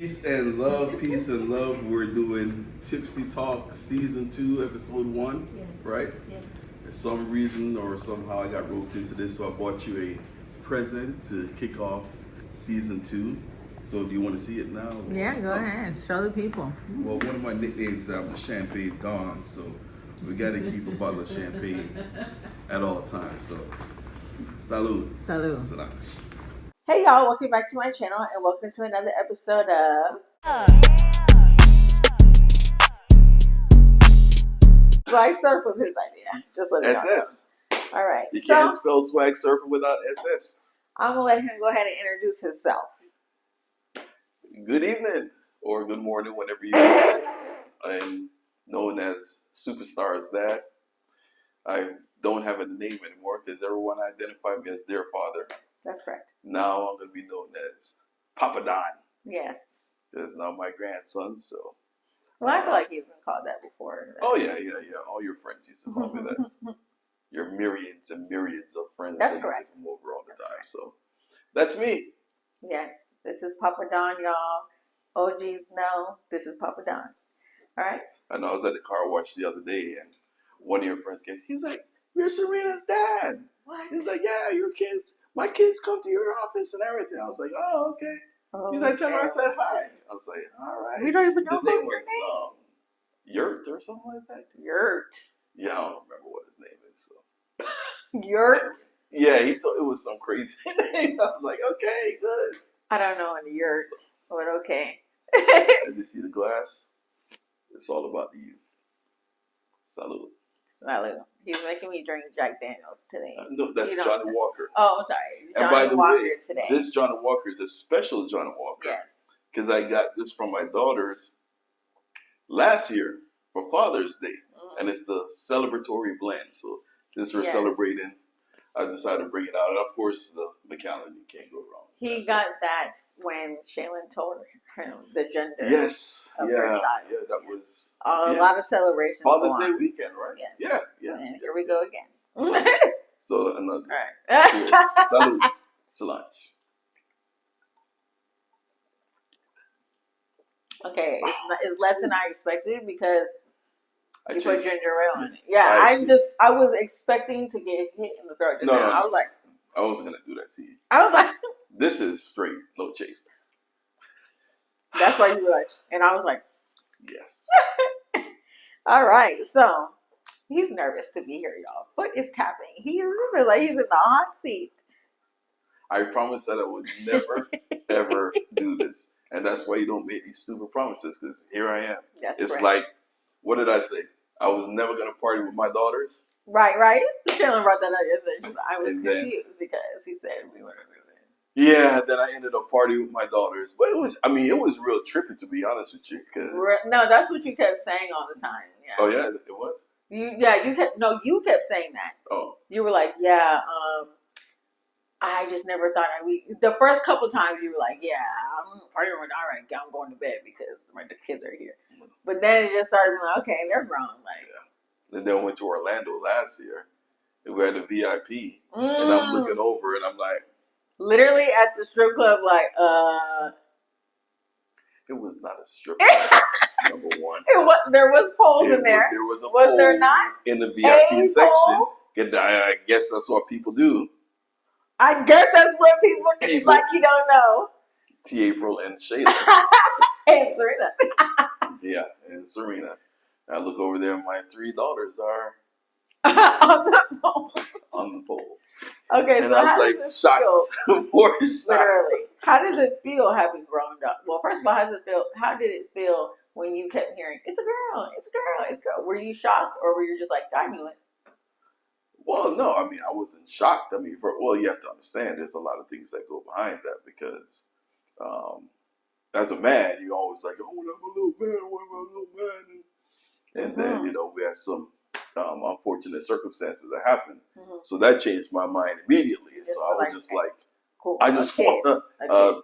Peace and love. We're doing Tipsy Talk Season 2, Episode 1, right? Yeah. For some reason or somehow I got roped into this, so I bought you a present to kick off Season 2. So do you want to see it now? Yeah, go ahead. Show the people. Well, one of my nicknames now is Champagne Don, so we got to keep a bottle of champagne at all times. So, salud. Salud. Salam. Hey y'all, welcome back to my channel and welcome to another episode of Swag Surf was his idea. Just let it SS. Alright. You can't spell swag surfer without SS. I'm gonna let him go ahead and introduce himself. Good evening or good morning, whenever you are. I am known as Superstar's dad. I don't have a name anymore because everyone identified me as their father. That's correct. Now I'm going to be known as Papa Don. Yes. Because now my grandson, so. Well, I feel like he's been called that before. Oh, yeah. All your friends used to call me that. Your myriads and myriads of friends That's that correct. used to come over all the time. So that's me. Yes. This is Papa Don, y'all. OGs know this is Papa Don. Alright? I know I was at the car wash the other day and one of your friends came, he's like, "You're Serena's dad." What? He's like, "Yeah, your kids, my kids come to your office and everything." I was like, "Oh, okay." He's like, "Tell her I said hi." I was like, "All right." We don't even know His name your was Yurt or something like that. Yurt. Yeah, I don't remember what his name is. So. Yurt? Yeah, he thought it was some crazy name. I was like, "Okay, good." I don't know any Yurt, but okay. As you see the glass, it's all about you. Salud. Salud. He's making me drink Jack Daniels today. No, that's Johnny Walker. Oh, I'm sorry. And by Johnny the Walker way, today. this Johnny Walker is a special Johnny Walker. Yes. Because I got this from my daughters last year for Father's Day. And it's the celebratory blend. So since we're celebrating, I decided to bring it out. And of course, the Macallan, you can't go wrong. He got that when Shaylin told him the gender. Yes. Of her child. Yeah, that was a lot of celebrations. Father's Day weekend, right? Yes. Yeah. And here we go again. So another. All right. Salud. Salange. Okay, it's less than I expected because you put ginger ale in it. Yeah, I was expecting to get hit in the throat. No, I was like, I wasn't gonna do that to you. I was like, this is straight, no chaser. That's why you were like, and I was like, yes. All right, so he's nervous to be here, y'all. Foot is tapping. He's like he's in the hot seat. I promised that I would never, ever do this. And that's why you don't make these stupid promises, because here I am. It's like, what did I say? I was never going to party with my daughters. Right. Shaylin brought that up yesterday. I was confused because he said we were going to do it. Yeah, then I ended up partying with my daughters. But it was real trippy, to be honest with you. No, that's what you kept saying all the time. Yeah. Oh, yeah? It was? You kept saying that. Oh. You were like, I just never thought the first couple times you were like, yeah, I'm partying with, all right, I'm going to bed because the kids are here. But then it just started being like, okay, they're grown. Like, yeah. And then we went to Orlando last year. And we had a VIP. And I'm looking over and I'm like. Literally at the strip club, like, It was not a strip club, number one. There was poles in there. There was a was pole there not? in the VIP section. And I guess that's what people do. I guess that's what people do, like you don't know. T. April and Shayla. And Serena. Yeah, and Serena. I look over there, my 3 daughters are on the pole. On the pole. Okay, and so I was like, shots. More shots. Literally. How does it feel having grown up? Well, first of all, how did it feel when you kept hearing, it's a girl, it's a girl, it's a girl? Were you shocked or were you just like, I knew it? Well, no, I wasn't shocked. You have to understand there's a lot of things that go behind that because as a man, you're always like, oh, I'm a little man, And then, we had some unfortunate circumstances that happened. So that changed my mind immediately. And so I was just like, cool. I just want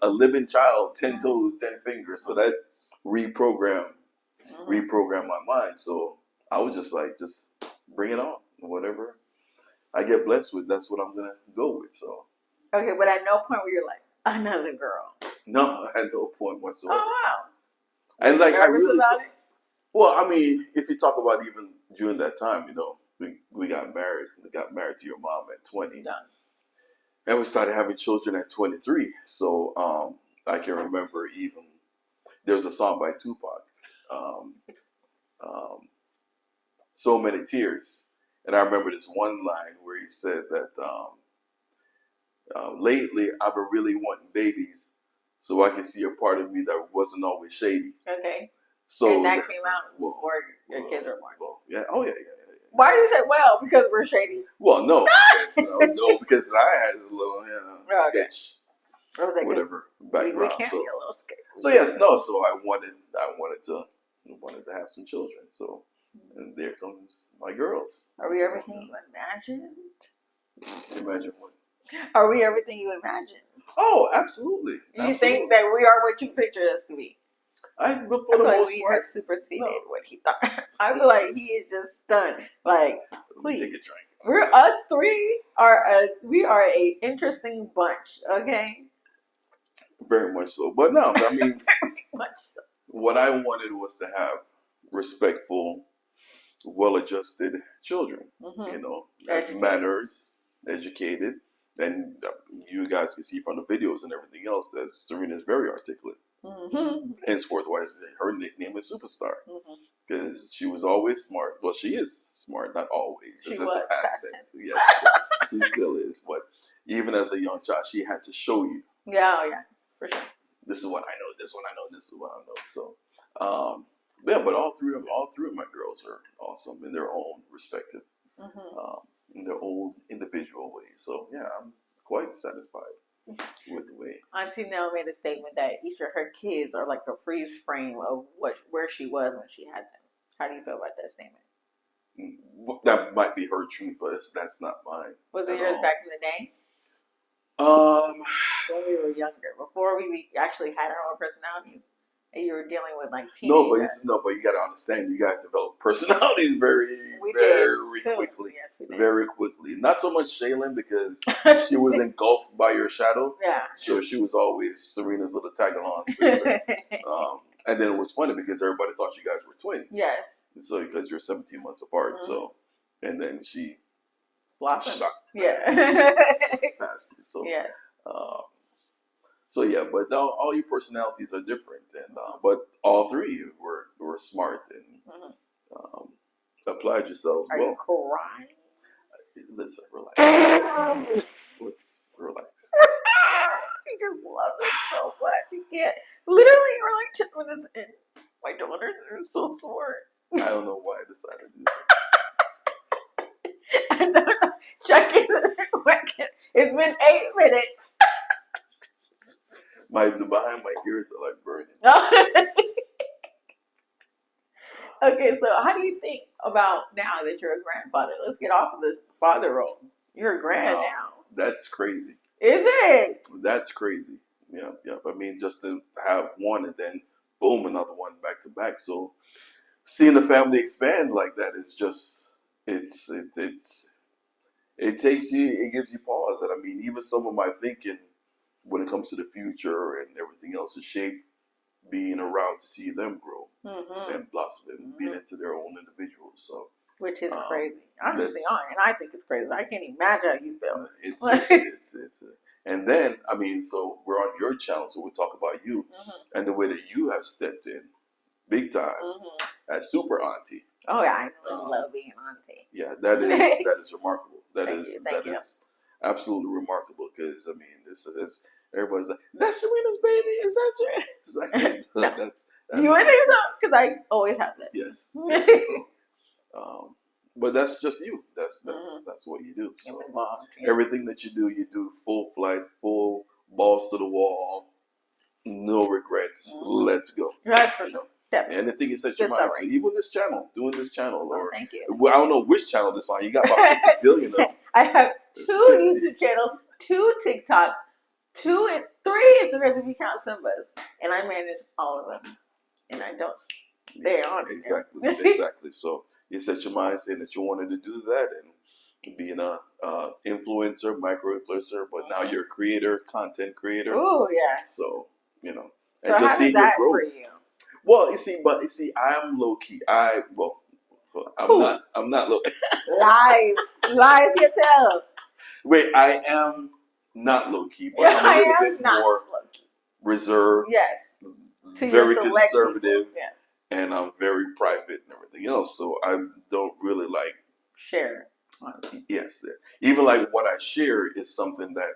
a living child, 10 toes, 10 fingers. So that reprogrammed my mind. So I was just like, just bring it on, whatever I get blessed with, that's what I'm going to go with. So. Okay, but at no point where you're like, Another girl. No, at no point whatsoever. Oh wow. And like I Nervous really, about it? well, I mean, if you talk about even during that time, we got married. We got married to your mom at 20, Yeah. and we started having children at 23. So I can remember even there's a song by Tupac, um, um, "So Many Tears," and I remember this one line where he said that lately I've been really wanting babies, so I can see a part of me that wasn't always shady. Okay. So and that that's- came out before your kids were born. Well, yeah, oh yeah. Why do you say well? Because we're shady. Well, no, because I had a little Okay. sketch, I was like, whatever we background. can't So, be a little scared. so yes, no. So I wanted to have some children. So, and there comes my girls. Are we everything you imagined? Imagine what? Are we everything you imagined? Oh, absolutely. You think that we are what you pictured us to be? But I for the feel like most we part, have superseded no. what he thought. I feel like he is just stunned. Like, Let me please. take a drink. We're us three we are a interesting bunch, okay? Very much so. But no, I mean, Very much so. what I wanted was to have respectful, well-adjusted children. Educated. Manners, educated, and you guys can see from the videos and everything else that Serena is very articulate. Henceforth, why her nickname is Superstar, because she was always smart. Well, she is smart, not always. She It's was. the past tense. Yes, she still is. But even as a young child, she had to show you. Yeah, for sure. This is what I know. This one I know. This is what I know. So, yeah. But all three of my girls are awesome in their own respective, in their own individual ways. So yeah, I'm quite satisfied with the way. Auntie Nell made a statement that each of her kids are like a freeze frame of where she was when she had them. How do you feel about that statement? That might be her truth, but that's not mine. Was it yours back in the day? When we were younger, before we actually had our own personalities, and you were dealing with like teenagers. But you got to understand, you guys develop personalities very quickly. Yes, we did. Very quickly. Not so much Shaylin because she was engulfed by your shadow. Yeah. So she was always Serena's little tag-along sister. And then it was funny because everybody thought you guys were twins. Yes. So because you're 17 months apart, so and then she blossomed. Yeah. Past you. So yeah. So yeah, but all your personalities are different, and but all three were smart and applied yourselves well. Are you crying? Listen, relax. Let's relax. You just love it so much. You can't. Literally, you're like 10 minutes in. My daughters are so smart. I don't know why I decided to do that. I don't know. Check it. It's been 8 minutes. Behind my ears are like burning. Okay, so how do you think about now that you're a grandfather? Let's get off of this father role. You're a grand now. That's crazy. Is it? That's crazy. Yeah. I mean, just to have one and then boom, another one back to back. So seeing the family expand like that is just it takes you, it gives you pause. And I mean, even some of my thinking when it comes to the future and everything else is shaped being around to see them grow and blossom and being into their own individuals. So, which is crazy. I'm just saying, and I think it's crazy. I can't imagine how you feel. It's and then I mean, so we're on your channel, so we talk about you and the way that you have stepped in, big time, as super auntie. Oh yeah, I love being auntie. Yeah, that is remarkable. That is absolutely remarkable because I mean, this is. Everybody's like, that's Serena's baby? Is that Serena? It's like, no. that's you think so? Because I always have that. Yes. So, but that's just you. That's what you do. So everything that you do full flight, full balls to the wall, no regrets. Let's go. That's for sure. Definitely. Anything you set your mind to, even this channel, doing this channel, or thank you. Well, I don't know which channel this on. You got about 50 billion of them. I have 2 YouTube channels, 2 TikToks. 2 and 3 Instagrams if you count Simba's, and I manage all of them, and I don't stay on exactly. So you set your mind saying that you wanted to do that, and being a influencer, micro influencer, but now you're a creator, content creator. Ooh, yeah. So and So just how seeing is your that growth. for you? Well, you see, I'm low key. I'm not low. Lies, you tell. Wait, I am not low key, but I'm a I little am bit not more low key. reserved. Yes. To your Very select conservative, people. Yeah. and I'm very private and everything else. So I don't really like share. Yes, even like what I share is something that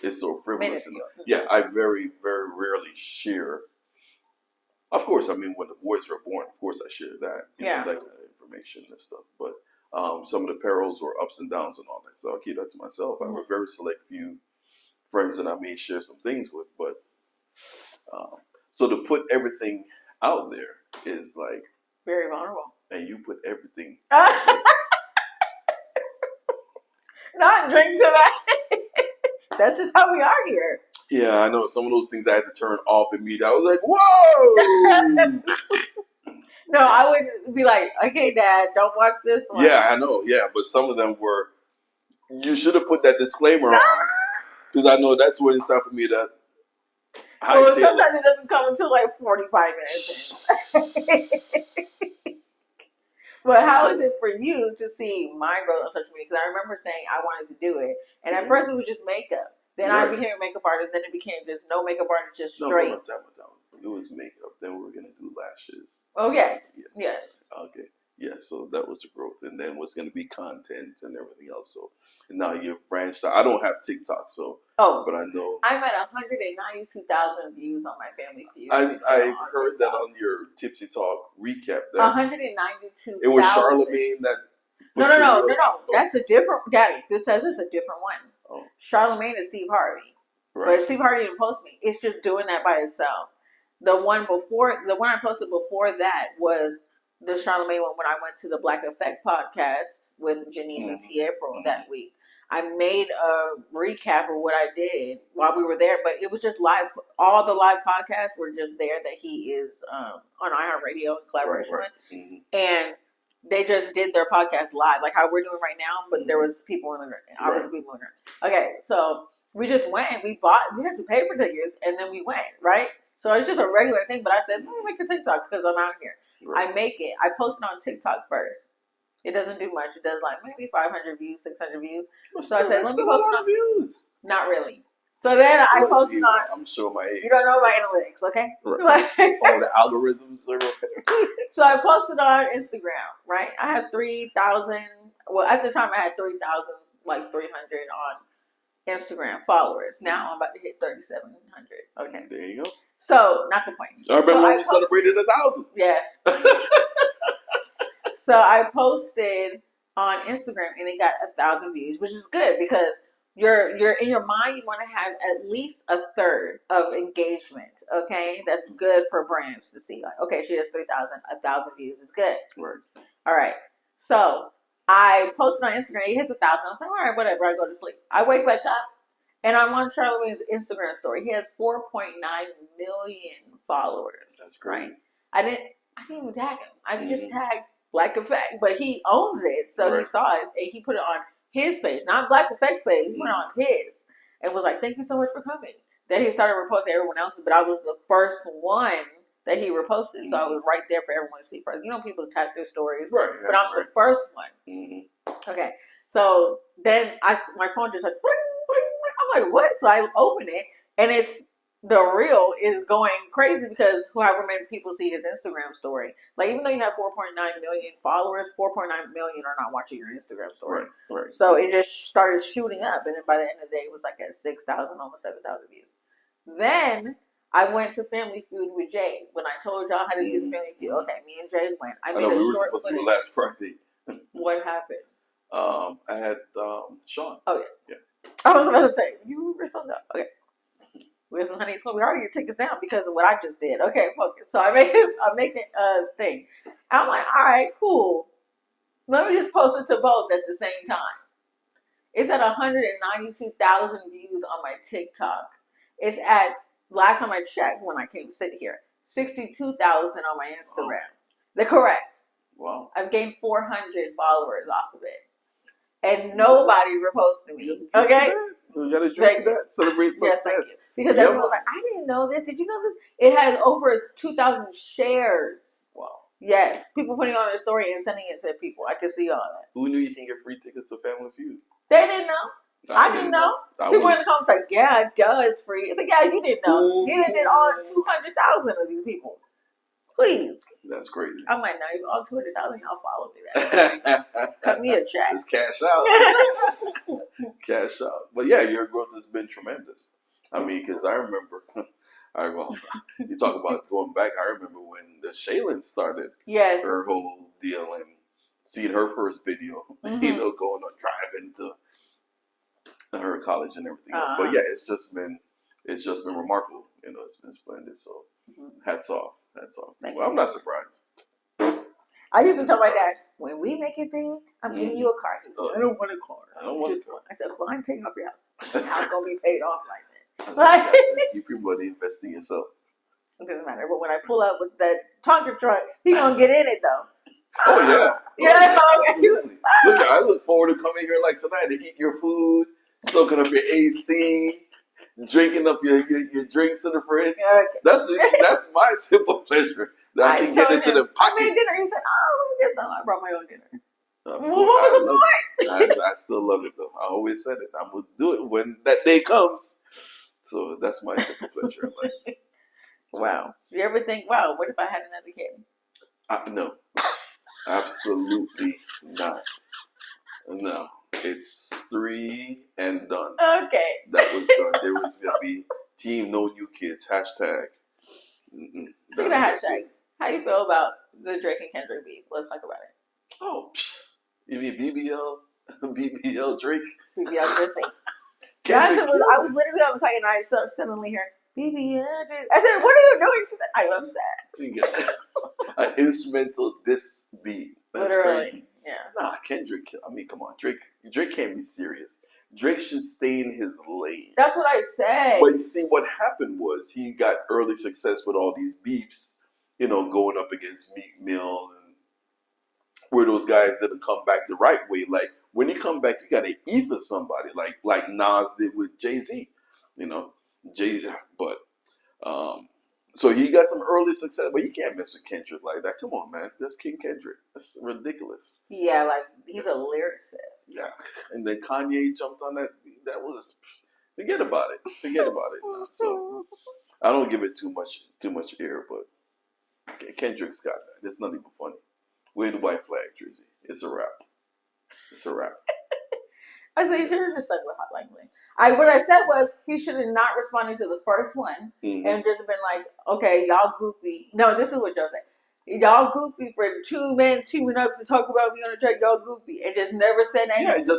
is so frivolous. And, yeah, I very rarely share. Of course, I mean when the boys were born, of course I share that, that kind of information and stuff. But some of the perils or ups and downs and all that, so I'll keep that to myself. I have a very select few friends that I may share some things with, but so to put everything out there is like very vulnerable. And you put everything. Not drink to that. That's just how we are here. Yeah, I know. Some of those things I had to turn off immediately. I was like, whoa! No, I would be like, okay, Dad, don't watch this one. Yeah, I know. Yeah, but some of them were, you should have put that disclaimer on. Because I know that's when it's time for me to well, sometimes it doesn't come until like 45 minutes in. But how is it for you to see my growth on social media? Because I remember saying I wanted to do it. And at first it was just makeup. Then I became a makeup artist. Then it became just no makeup artist, just straight. No, it was makeup. Then we were going to do lashes. Oh, yes. Yes. Okay. Yeah, so that was the growth. And then what's going to be content and everything else. So now you've branched out. I don't have TikTok, so. Oh. But I know. I'm at 192,000 views on my Family Feud. I heard that on your Tipsy Talk recap. 192,000. It was Charlemagne that. No. That's a different. Daddy, this is a different one. Oh. Charlemagne is Steve Harvey. Right. But Steve Harvey didn't post me. It's just doing that by itself. The one I posted before that was the Charlemagne one when I went to the Black Effect podcast with Janice and T. April that week. I made a recap of what I did while we were there, but it was just live. All the live podcasts were just there that he is on iHeartRadio in collaboration with. And they just did their podcast live, like how we're doing right now, but there was people in the room. I was people in the room. Okay, so we just went and we had to pay for tickets, and then we went, right? So it's just a regular thing, but I said, let me make a TikTok because I'm out here. Right. I make it. I post it on TikTok first. It doesn't do much. It does like maybe 500 views, 600 views. So I said, let me post it on views. Not really. So then I posted on. I'm sure my age. You don't know my analytics, okay? Right. All the algorithms are okay. So I posted on Instagram, right? I have 3,000. Well, at the time I had 3,000, like 300 on Instagram followers. Now I'm about to hit 3,700. Okay. There you go. So, not the point. I remember when we celebrated 1,000. Yes. So I posted on Instagram and it got 1,000 views, which is good because you're in your mind, you want to have at least a third of engagement. Okay, that's good for brands to see. Like, okay, she has 1,000 views is good. Right. All right. So I posted on Instagram. It hits 1,000. I was like, all right, whatever. I go to sleep. I wake back up. And I'm on Charlemagne's Instagram story. He has 4.9 million followers. That's great. Right? I didn't even tag him. I just tagged Black Effect, but he owns it, so he saw it and he put it on his page, not Black Effect's page. He put it on his and was like, "Thank you so much for coming." Then he started reposting everyone else's, but I was the first one that he reposted, so I was right there for everyone to see first. You know, people tag their stories, right? But I'm the first one. Okay, so then my phone just like. I'm like, what? So I open it, and it's the reel is going crazy because however many people see his Instagram story. Like, even though you have 4.9 million followers, 4.9 million are not watching your Instagram story. Right. So it just started shooting up, and then by the end of the day, it was like at 6,000, almost 7,000 views. Then I went to Family Feud with Jay. When I told y'all how to do Family Feud, okay, me and Jay went. I know we were supposed to do last Friday. What happened? I had Sean. Oh yeah. I was about to say, you were supposed to go. Okay. Listen, honey, so we already took us down because of what I just did. Okay, focus. So I make a thing. I'm like, all right, cool. Let me just post it to both at the same time. It's at 192,000 views on my TikTok. It's at, last time I checked when I came to sit here, 62,000 on my Instagram. They're correct. Wow. I've gained 400 followers off of it. and nobody reposted me. Okay, you gotta drink that. Celebrate success. Yes, thank you. Because everyone was like, I didn't know this. Did you know this? It has over 2,000 shares. Wow. Yes, people putting on their story and sending it to people. I could see all that. Who knew you can get free tickets to Family Feud? They didn't know. I didn't know. People in the comments like, yeah, it does free. It's like, yeah, you didn't know. Ooh. You did all 200,000 of these people. Please. That's crazy. I'm like, no, if all 200,000 y'all follow me. That cut me a check. Just cash out. Cash out. But yeah, your growth has been tremendous. I mean, because I remember, you talk about going back. I remember when the Shaylin started her whole deal and seeing her first video, you know, going on driving to her college and everything else. But yeah, it's just been remarkable. You know, it's been splendid. So hats off. Well, I'm not surprised. I used to tell my dad, when we make it big, I'm giving you a car. He said, I don't want a car. I don't want a car. I said, well, I'm paying off your house. The house going to be paid off like that. Like, keep your money, invest in yourself. It doesn't matter. But when I pull up with that Tonka truck, he going to get in it, though. Oh, yeah. Yeah, absolutely. I look forward to coming here like tonight to eat your food, soaking up your AC, drinking up your drinks in the fridge. That's my simple pleasure. That I can get into the pockets. I made dinner. He said, oh, let me get some. I brought my own dinner. What was the point? I still love it, though. I always said it. I'm going to do it when that day comes. So that's my simple pleasure in life. Wow. Do you ever think, wow, what if I had another kid? No. Absolutely not. No. It's 3 and done. Okay. That was done. There was going to be team no new kids. Hashtag. Speaking of hashtag, how do you feel about the Drake and Kendrick beef? Let's talk about it. Oh, you mean BBL? BBL Drake? BBL Drake. I was literally on the site and I suddenly heard BBL Drake. I said, what are you doing? She said, I love sex. An instrumental diss beat. That's literally. Crazy. Yeah. Nah, Kendrick. I mean, come on, Drake can't be serious. Drake should stay in his lane. That's what I said. But you see, what happened was he got early success with all these beefs, you know, going up against Meek Mill and where those guys didn't come back the right way. Like, when you come back, you got to ether somebody, like Nas did with Jay-Z, you know. So he got some early success, but you can't mess with Kendrick like that. Come on, man. That's King Kendrick. That's ridiculous. Yeah, like, he's a lyricist. Yeah. And then Kanye jumped on that. That was, forget about it. So I don't give it too much air, but Kendrick's got that. It's not even funny. Wear the white flag jersey. It's a wrap. I said he should have just stuck with Hotline Bling. What I said was he should have not responded to the first one and just been like, okay, y'all goofy. No, this is what Joe said. Y'all goofy for 2 men teaming up to talk about me on the track. Y'all goofy and just never said anything. Yeah,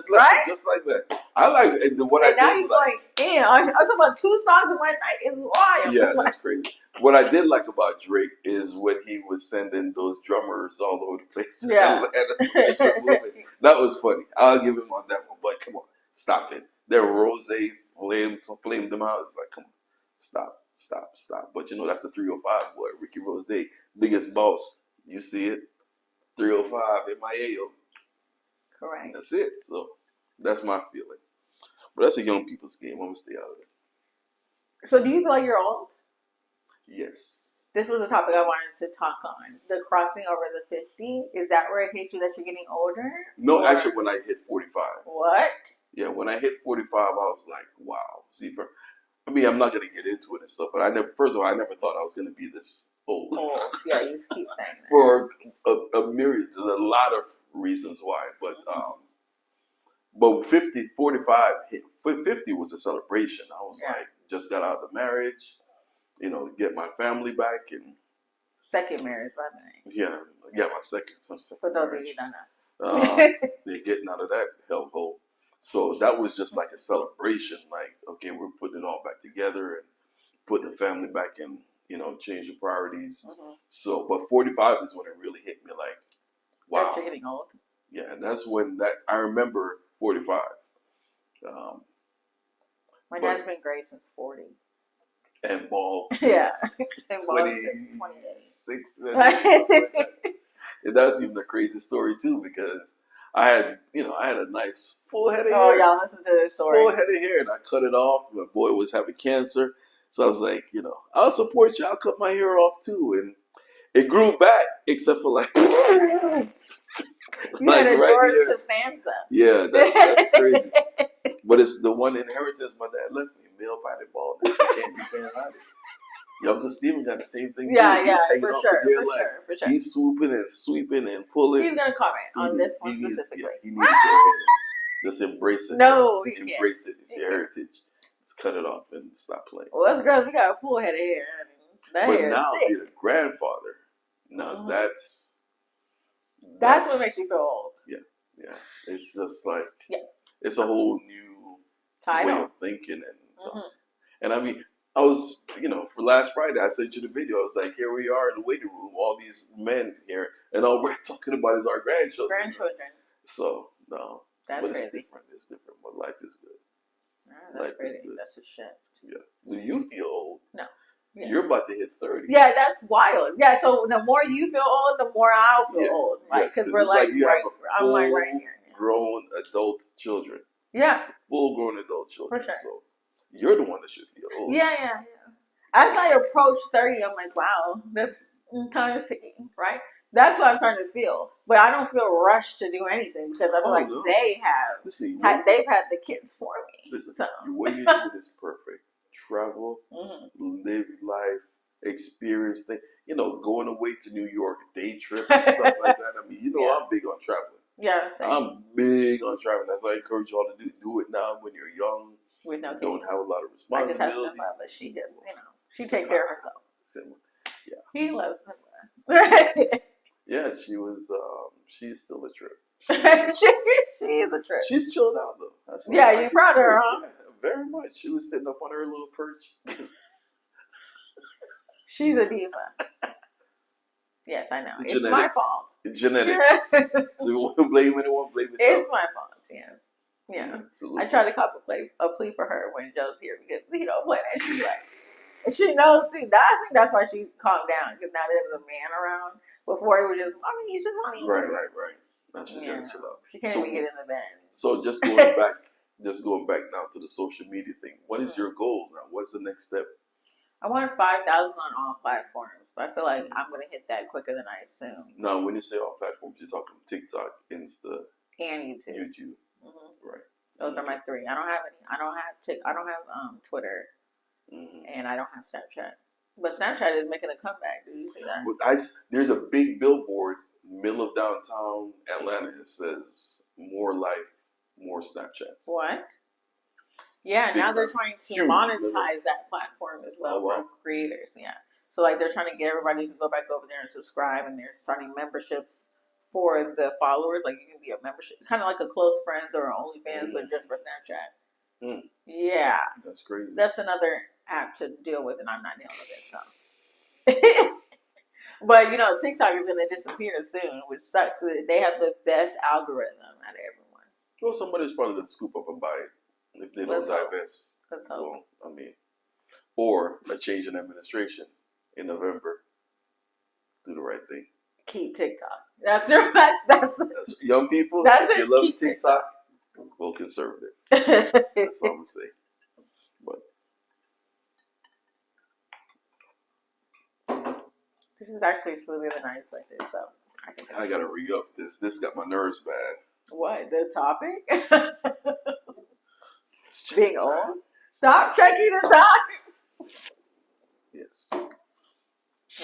just like that. I like it. And now he's like, damn, I'm talking about 2 songs in one night. It's wild. Yeah, that's crazy. What I did like about Drake is when he was sending those drummers all over the place. Yeah. That was funny. I'll give him on that one. But come on, stop it. Their Rose flamed them out. It's like, come on, stop. But you know, that's the 305 boy, Ricky Rose, biggest boss. You see it? 305 MIA. Correct. That's it. So that's my feeling. But that's a young people's game. I'm going to stay out of it. So do you feel like you're old? Yes. This was a topic I wanted to talk on. The crossing over the 50. Is that where it hit you that you're getting older? No, actually, when I hit 45. What? Yeah, when I hit 45, I was like, wow. See, I'm not going to get into it and stuff, but I never thought I was going to be this old. Yeah, you just keep saying that. For a myriad, there's a lot of reasons why, but 50 was a celebration. I was like, just got out of the marriage, you know, get my family back and second marriage, by the way. Yeah, my second. For those of you don't know, they're getting out of that hellhole. So that was just like a celebration. Like, okay, we're putting it all back together and putting the family back in, you know, changing priorities. So, but 45 is when it really hit me. Like, wow, you're getting old. Yeah, and that's when I remember 45. My dad's been gray since 40. And bald since and 26. And that's even a crazy story too, because I had a nice full head of Oh, hair. y'all listen to this story. Full head of hair, and I cut it off. My boy was having cancer, so I was like, I'll support you. I'll cut my hair off too, and it grew back, except for like, you had a right George here. Costanza. Yeah, that's crazy. But it's the one inheritance my dad left me. Male body baldness. You can't hide it. Your Uncle Steven got the same thing too. Yeah, He's hanging for off sure, the for sure, for sure. He's swooping and sweeping and pulling. He's gonna comment on this one specifically. He needs to go ahead and just embrace it. No, he embrace can't. it. It's your heritage. Just cut it off and stop playing. Well, us girls, we got a full head of hair. But now being a grandfather, now that's what makes you feel old. Yeah. It's just like it's a whole new way of thinking and I mean. I was, for last Friday, I sent you the video. I was like, here we are in the waiting room, all these men here, and all we're talking about is our grandchildren. So, no. That's but crazy. It's different. It's different, but life is good. That's crazy. That's a shift. Yeah. Do you feel old? No. Yes. You're about to hit 30. Yeah, that's wild. Yeah, so the more you feel old, the more I'll feel old. Like, because we're like, you have a I'm like right here. Grown adult children. Yeah. Full grown adult children. For sure. So, you're the one that should feel old. Yeah. As I approach 30, I'm like, wow, this time is ticking, right? That's what I'm starting to feel. But I don't feel rushed to do anything because I feel like they've had the kids for me. Listen, so. What you do is perfect. Travel, live life, experience things. Going away to New York, day trip and stuff like that. I mean, I'm big on traveling. Yeah, same. I'm big on traveling. That's why I encourage y'all to do it now when you're young. With no don't have a lot of I responsibility. just have Simba, but she just, she takes care of herself. Simba. Yeah. He loves Simba. Yeah, she was, she's still a trip. She is a trip. She's chilled out though. You're proud of her, huh? Yeah, very much. She was sitting up on her little perch. She's a diva. Yes, I know. It's my fault. Genetics. So you want to blame anyone, blame yourself. It's my fault, yes. Yeah, absolutely. I tried to cop a plea for her when Joe's here because when and she's like, she knows. See, I think that's why she calmed down because now there's a man around. Before it was just mommy, he's just mommy. Right. Now she's gonna chill out. She can't even get in the bed. So just going back now to the social media thing. What is your goal now? What's the next step? I want 5,000 on all platforms. So I feel like I'm gonna hit that quicker than I assume. Now, when you say all platforms, you're talking TikTok, Insta, and YouTube. Right. Those are my three. I don't have any. I don't have Twitter, and I don't have Snapchat. But Snapchat is making a comeback. Did you see that? There's a big billboard, middle of downtown Atlanta. It says "More life, more Snapchats." What? Yeah, now they're trying to monetize that platform as well for creators. Yeah, so like they're trying to get everybody to go back over there and subscribe, and they're starting memberships for the followers. Like you can be a membership, kind of like a Close Friends or OnlyFans, but just for Snapchat. Yeah, that's crazy. That's another app to deal with, and I'm not dealing with it. So, but TikTok is going to disappear soon, which sucks because they have the best algorithm out of everyone. Well, somebody's probably going to scoop up and buy it if they don't divest. Let's hope. Well, or a change in administration in November. Do the right thing. Keep TikTok. That's young people. If you love TikTok, go conservative. That's all I'm gonna say. But this is actually smoother than I expected. So I gotta re-up this. This got my nerves bad. What, the topic? Being old. Stop checking the time. Yes.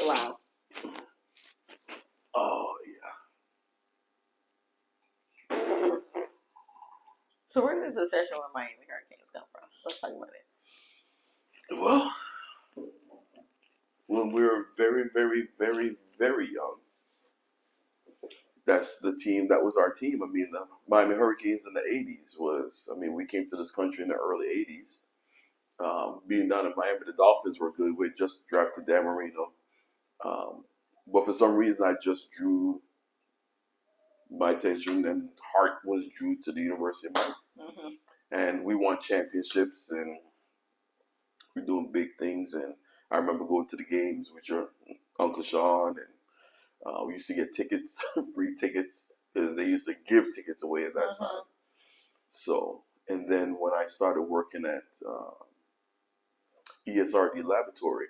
Wow. Oh, yeah. So where does the session with Miami Hurricanes come from? Let's talk about it. Well, when we were very, very, very, very young, that's the team. That was our team. I mean, the Miami Hurricanes in the 80s was, we came to this country in the early 80s. Being down in Miami, the Dolphins were good. We just drafted Dan Marino. But for some reason, I just drew my attention, and heart was drew to the University of Miami. And we won championships, and we're doing big things. And I remember going to the games with your Uncle Sean, and we used to get tickets, free tickets, because they used to give tickets away at that time. So, and then when I started working at ESRD Laboratory,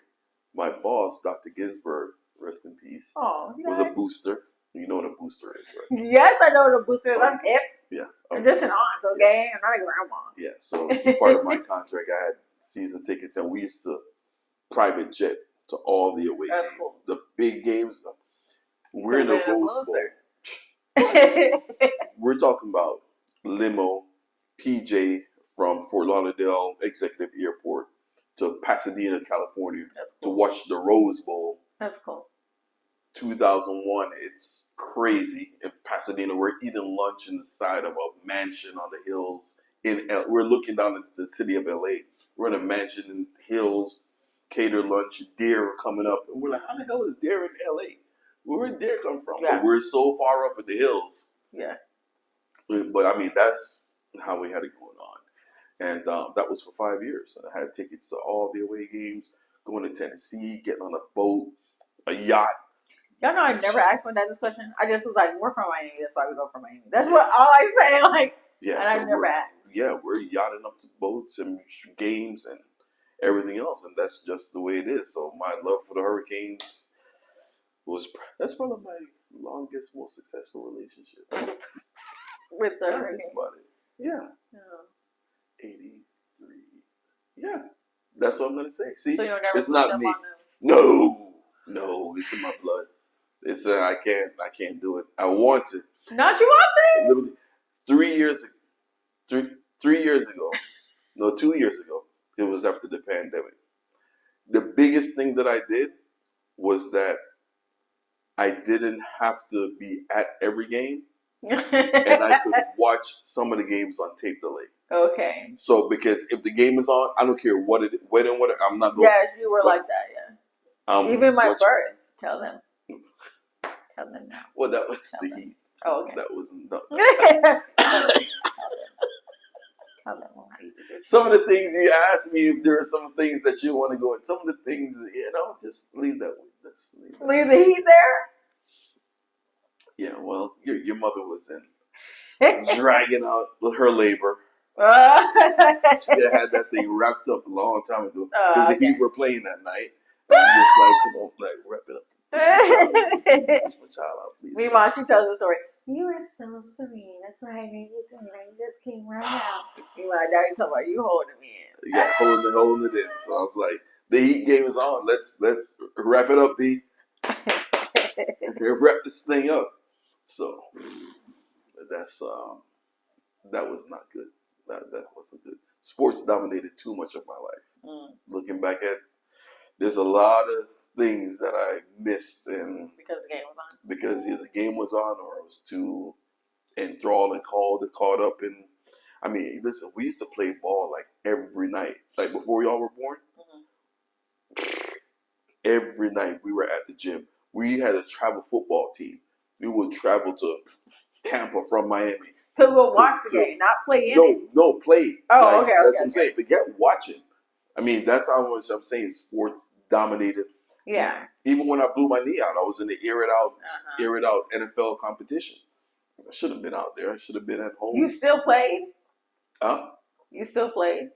my boss, Dr. Ginsburg, rest in peace, was a booster. You know what a booster is, right? Yes, I know what a booster is. I'm hip. Yeah. I'm just an aunt, okay? I'm not a grandma. Yeah, so part of my contract, I had season tickets, and we used to private jet to all the away games. Cool. The big games. We're in the Rose Bowl. We're talking about limo, PJ from Fort Lauderdale Executive Airport to Pasadena, California, to watch the Rose Bowl. That's cool. 2001, it's crazy. In Pasadena, we're eating lunch in the side of a mansion on the hills. We're looking down into the city of LA. We're in a mansion in the hills, cater lunch, deer are coming up. And we're like, how the hell is deer in LA? Where did deer come from? Yeah. But we're so far up in the hills. Yeah. But I mean, that's how we had it going on. And that was for 5 years. And I had tickets to all the away games, going to Tennessee, getting on a boat, a yacht. Y'all know I never asked my dad this question. I just was like, we're from Miami, that's why we go from Miami. That's what all I say. Like, yeah, and so I never asked. Yeah, we're yachting up to boats and games and everything else, and that's just the way it is. So my love for the Hurricanes that's probably my longest, most successful relationship. With the Hurricanes? Think about it. Yeah. 83. Yeah. That's what I'm going to say. See, so you'll never it's not me. No, it's in my blood. It's I can't do it. I want to. Not you want to? 3 years ago. No, 2 years ago. It was after the pandemic. The biggest thing that I did was that I didn't have to be at every game, and I could watch some of the games on tape delay. Okay. So because if the game is on, I don't care what it, when and what I'm not going. Yeah, you were like that. Yeah. Even my birth. Tell them. Tell them now. Well, that was the Heat. Oh, okay. That wasn't. No. Tell them. Some of the things you asked me, if there are some things that you want to go in, some of the things, just leave that with this. Leave the Heat there? Yeah, well, your mother was in dragging out her labor. She had that thing wrapped up a long time ago because the Heat were playing that night. I'm just like, come on, like, wrap it up. Push my child out, please. Meanwhile, she tells the story. You are so serene. That's why I named you serene. You just came right out. Meanwhile, daddy talking about you holding me in. Yeah, holding it in. So I was like, the Heat game is on. Let's wrap it up, B. Wrap this thing up. So that was not good. That wasn't good. Sports dominated too much of my life. Looking back at, there's a lot of things that I missed, and because the game was on. Because either the game was on, or I was too enthralled and caught up in. I mean, listen, we used to play ball like every night, like before y'all were born. Every night we were at the gym. We had a travel football team. We would travel to Tampa from Miami. To go watch the game, not play in it? No, play. Oh, okay. That's what I'm saying. Forget watching. I mean, that's how much I'm saying sports dominated. Yeah. Even when I blew my knee out, I was in the air it out NFL competition. I should have been out there. I should have been at home. You still played? Huh? You still played?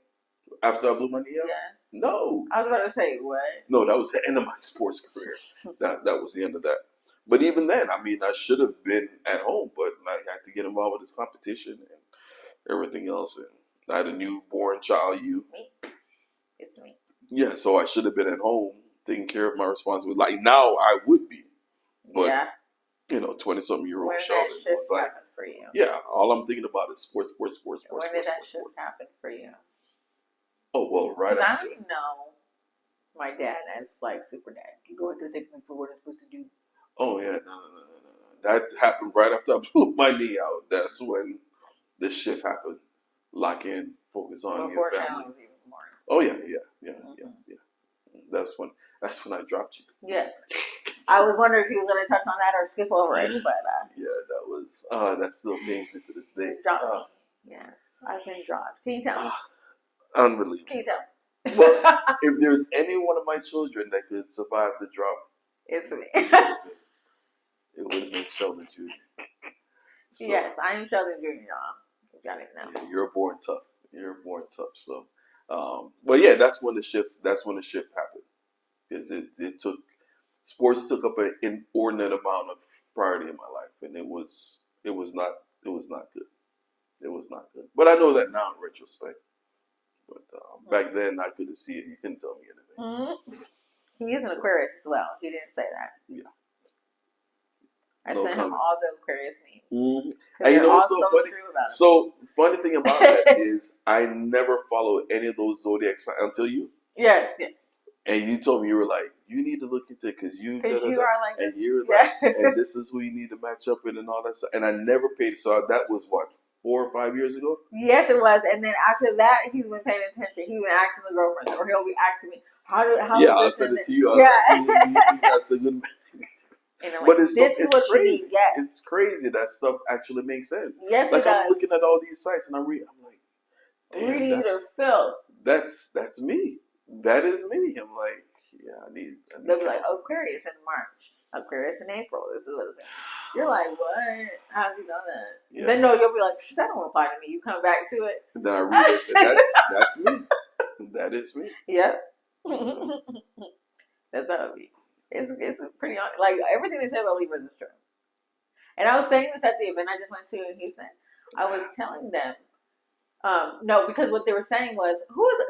After I blew my knee out? Yes. No. I was about to say, what? No, that was the end of my sports career. That was the end of that. But even then, I mean, I should have been at home, but I had to get involved with this competition and everything else. And I had a newborn child. Me? It's me. Yeah, so I should have been at home taking care of my responsibility. Like now, I would be. But, 20-something-year-old Sheldon was like, happen for you? Yeah, all I'm thinking about is sports. When did that shift happen for you? Oh, well, right after. I don't know my dad as like super dad. You go into thinking for what it's supposed to do. Oh, yeah, no. That happened right after I blew my knee out. That's when the shift happened. Lock in, focus on your family. Was even more. Oh, yeah. That's when I dropped you. Yes. I was wondering if you were going to touch on that or skip over it, but... Yeah, that was... that still pains me to this day. Yes, I've been dropped. Can you tell me? Unbelievable. Can you tell me? Well, if there's any one of my children that could survive the drop... It's me. It would have been Sheldon Jr. So, yes, I am Sheldon Jr., y'all. You got it now. Yeah, you're born tough. So, but yeah, that's when the shift happened. Because it took sports took up an inordinate amount of priority in my life, and it was not good. It was not good. But I know that now in retrospect. But back then, I couldn't see it. You couldn't tell me anything. Mm-hmm. He is an Aquarius as well. He didn't say that. Yeah. I sent him all the Aquarius memes. Mm-hmm. And you know what's so funny? True about it. So funny thing about that is I never followed any of those zodiac signs until you. Yes. And you told me, you were like, you need to look into it because you are like, and you're like, and this is who you need to match up with and all that stuff. And I never paid. So that was what, 4 or 5 years ago? Yes, it was. And then after that, he's been paying attention. He's been asking the girlfriend, or he'll be asking me, how yeah, I'll send it to you. Yeah. Like, you think that's a good. And I'm like, but it's crazy. It's crazy that stuff actually makes sense. Yes, like it does. I'm looking at all these sites and I'm like, damn, reading their filth. That's me. That is me. I'm like, yeah, I need They'll be like, Aquarius in March, Aquarius in April. This is what it is. You're like, what? How do you know that? Yeah. Then no, you'll be like, that don't apply to me. You come back to it. And then I read it and say, that's me. That is me. Yep. That's how it be. It's pretty honest. Like everything they say about Libras is true. And I was saying this at the event I just went to in Houston. I was telling them, no, because what they were saying was,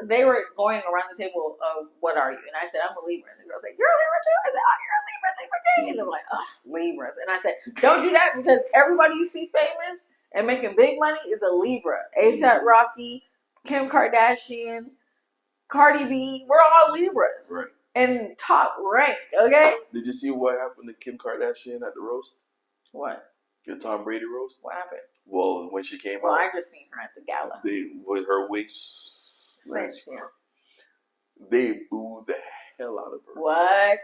they were going around the table of what are you? And I said, I'm a Libra. And the girl said, you're a Libra too? I said, oh, you're a Libra king. And they're like, oh, Libras. And I said, don't do that because everybody you see famous and making big money is a Libra. A$AP Rocky, Kim Kardashian, Cardi B, we're all Libras. Right. And top rank, okay? Did you see what happened to Kim Kardashian at the roast? What? The Tom Brady roast? What happened? Well, when she came out. Well, I just seen her at the gala. With her waist. They booed the hell out of her. What?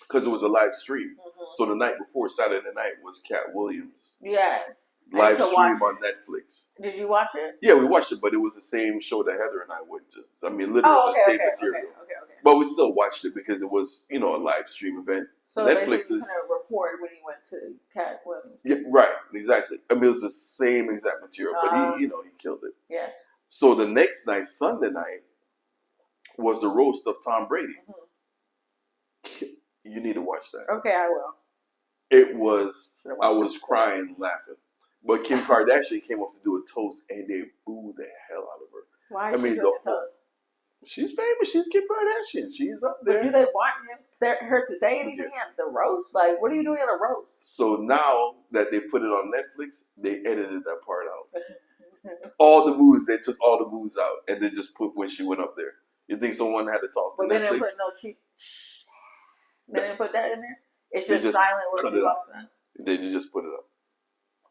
Because it was a live stream. Mm-hmm. So the night before, Saturday night, was Cat Williams. Yes. Live stream on Netflix. Did you watch it? Yeah, we watched it, but it was the same show that Heather and I went to. So, I mean, literally the same material. Okay. But we still watched it because it was, a live stream event. So Netflix is kind of report when he went to Cat Williams. Yeah, right, exactly. I mean, it was the same exact material, but he killed it. Yes. So the next night, Sunday night, was the roast of Tom Brady. Mm-hmm. You need to watch that. Okay, I will. It was. I was crying, laughing. But Kim Kardashian came up to do a toast, and they booed the hell out of her. Why is she doing the toast? She's famous. She's Kim Kardashian. She's up there. But do they want her to say anything at the roast? Like, what are you doing at a roast? So now that they put it on Netflix, they edited that part out. All the boos, they took all the boos out, and they just put when she went up there. You think someone had to talk to Netflix? But they didn't put no cheap. They didn't put that in there? It's just silent when she walks in. They just put it up.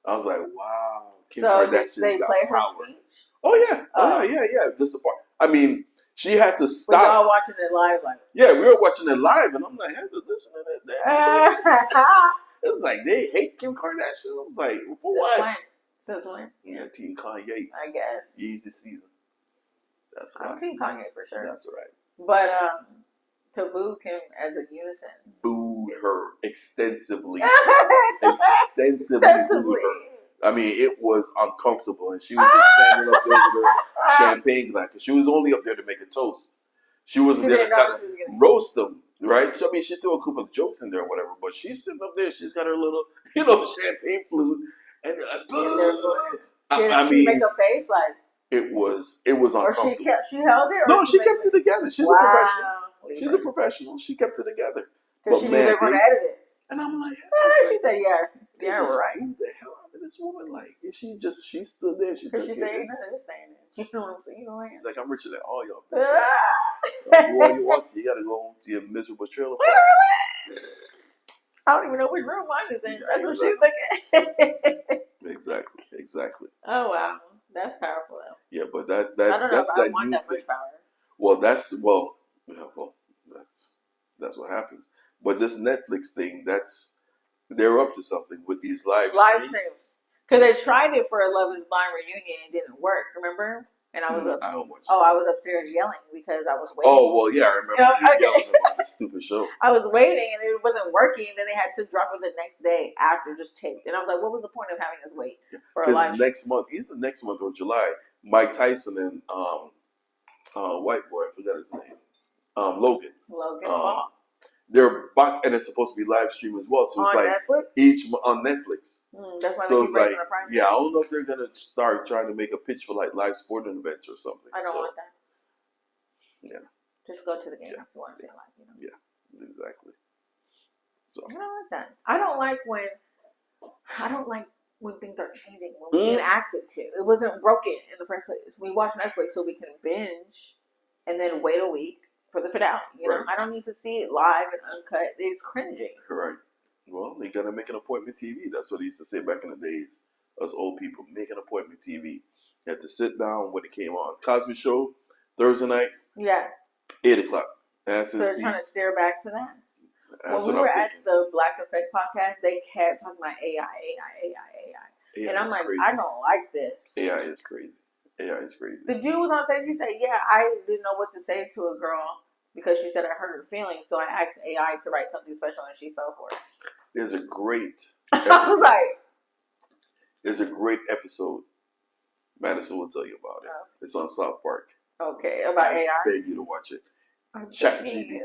I was like, wow. Kim so Kardashian's they got play her power. speech? Oh, yeah. Yeah. Just the part. I mean, she had to stop. We're all watching it live. Yeah, we were watching it live, and I'm like, I had to listen to that. It's like, they hate Kim Kardashian. I was like, for what? Since when? Yeah, Team Kanye. I guess. Yeezy season. That's right. I'm Team Kanye for sure. That's right. But to boo Kim as a unison. Booed her extensively. Extensively booed her. I mean, it was uncomfortable, and she was just standing up there with her champagne glass. She was only up there to make a toast. She wasn't there to kind of roast them, right? So, I mean, she threw a couple of jokes in there or whatever, but she's sitting up there. She's got her little, champagne flute, and Did she make a face like? It was uncomfortable. Or she held it? No, she kept it together. She's a professional. She's a professional. She kept it together. Because she knew they were going to edit it. And I'm like, she said, yeah, we're right. Who the hell out of this woman? Like, she stood there. She took it. She said, ain't none of this staying there. You know what I'm saying? He's like, I'm richer than all y'all. Do all you want to. You got to go home to your miserable trailer park. I don't even know which room mine is in. That's what she's thinking. Exactly. Oh, wow. That's powerful, though. Yeah, but I don't know that's if that I want new that thing. much power. Well, that's what happens. But this Netflix thing, they're up to something with these live streams. Because they tried it for a Love is Blind reunion and it didn't work, remember? and I was I don't watch it. I was upstairs yelling because I was waiting. Oh well, yeah, I remember you yelling about this stupid show. I was waiting and it wasn't working, and then they had to drop it the next day after just taped, and I was like, what was the point of having us wait for a live? Next month, either next month or July, Mike Tyson and white boy, I forgot his name, Logan Paul. They're back, and it's supposed to be live stream as well. So it's on like Netflix? on Netflix. That's why so they keep raising the prices. Yeah, I don't know if they're gonna start trying to make a pitch for like live sporting events or something. I don't want that. Yeah. Just go to the game if you want to see it live. You know? Yeah, exactly. So I don't like that. I don't like when things are changing when we didn't ask it to. It wasn't broken in the first place. We watch Netflix so we can binge and then wait a week for the finale. You know, I don't need to see it live and uncut. It's cringing. Right. Well, they gotta make an appointment TV. That's what they used to say back in the days. Us old people, make an appointment TV. You had to sit down when it came on. Cosby Show, Thursday night. Yeah. 8:00. So they're trying to steer back to that. That's when we were at the Black Effect podcast, they kept talking about AI. And I'm like, crazy. I don't like this. AI is crazy. The dude was on stage. He said, yeah, I didn't know what to say to a girl because she said I hurt her feelings. So I asked AI to write something special and she fell for it. There's a great I was like, there's a great episode. Madison will tell you about it. It's on South Park. Okay, about AI? I beg you to watch it. Chat GPT.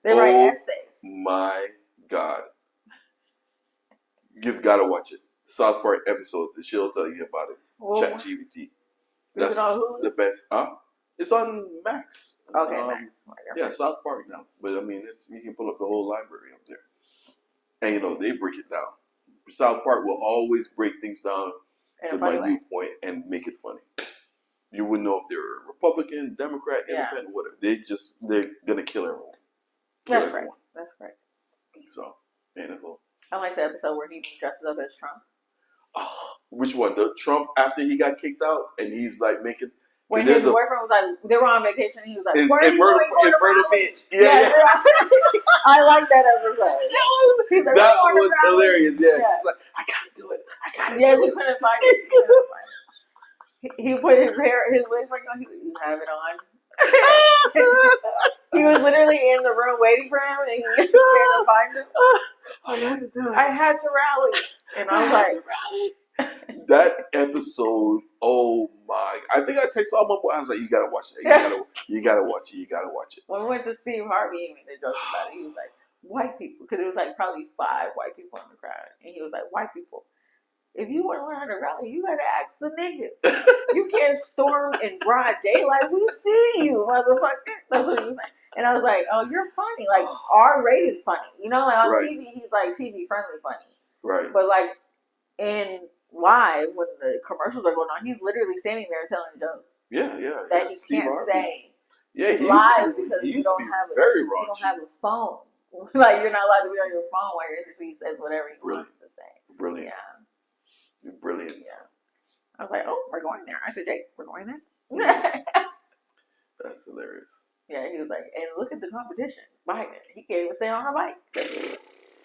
They write essays. My God. You've got to watch it. South Park episode, she'll tell you about it. Chat GPT. That's the best. It's on Max. Okay, Max. Yeah, South Park now. But I mean, you can pull up the whole library up there. And they break it down. South Park will always break things down to my viewpoint and make it funny. You wouldn't know if they're Republican, Democrat, Independent, whatever. They're gonna kill everyone. That's correct. So, cool. I like the episode where he dresses up as Trump. Oh, which one? The Trump after he got kicked out and he's like making. When his boyfriend was like, they were on vacation, and he was like, "Where are you going in Myrtle Beach?" Yeah. I like that episode. That was hilarious. Yeah. He's like, "I gotta do it. He couldn't find it. He put his wig back on. You have it on. He was literally in the room waiting for him, and he came to find him. I had to do it. I had to rally, and I was like, that episode. Oh my! I think I texted all my boys. I was like, "You gotta watch it. You gotta watch it." When we went to Steve Harvey, he made a joke about it. He was like, "White people," because it was like probably 5 white people in the crowd, and he was like, "White people. If you want to learn how to rally, you gotta ask the niggas. You can't storm in broad daylight. We see you, motherfucker." That's what he was saying. And I was like, "Oh, you're funny. Like R-rated funny. You know, like on TV, he's like TV friendly funny. Right. But like in live when the commercials are going on, he's literally standing there telling jokes. Yeah. That he can't say. Yeah, live because you don't have a phone. Like you're not allowed to be on your phone while you're in the seat. Says whatever he wants to say. Brilliant. Yeah. You're brilliant. Yeah. I was like, "Oh, we're going there." I said, "Jake, we're going there." That's hilarious. Yeah, he was like, "And look at the competition. Biden, he can't even stay on a bike."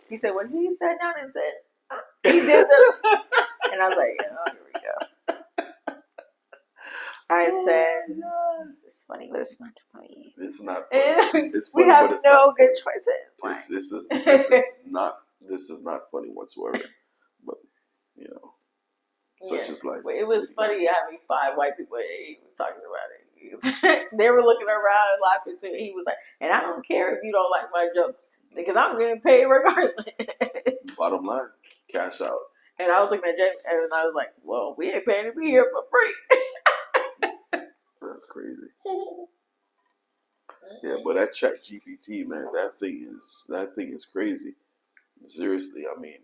He said, when he sat down and said, he did the, and I was like, "Oh, here we go." I said, "It's funny, but it's not funny." It's not funny. It's funny, we have but it's no good choices. This is not funny whatsoever. But such is life. It was funny having 5 white people. He was talking about it. They were looking around and laughing too. He was like, "And I don't care if you don't like my jokes because I'm getting paid regardless." Bottom line, cash out. And I was looking at James, and I was like, "Well, we ain't paying to be here for free." That's crazy. Yeah, but that Chat GPT, man, that thing is crazy. Seriously, I mean,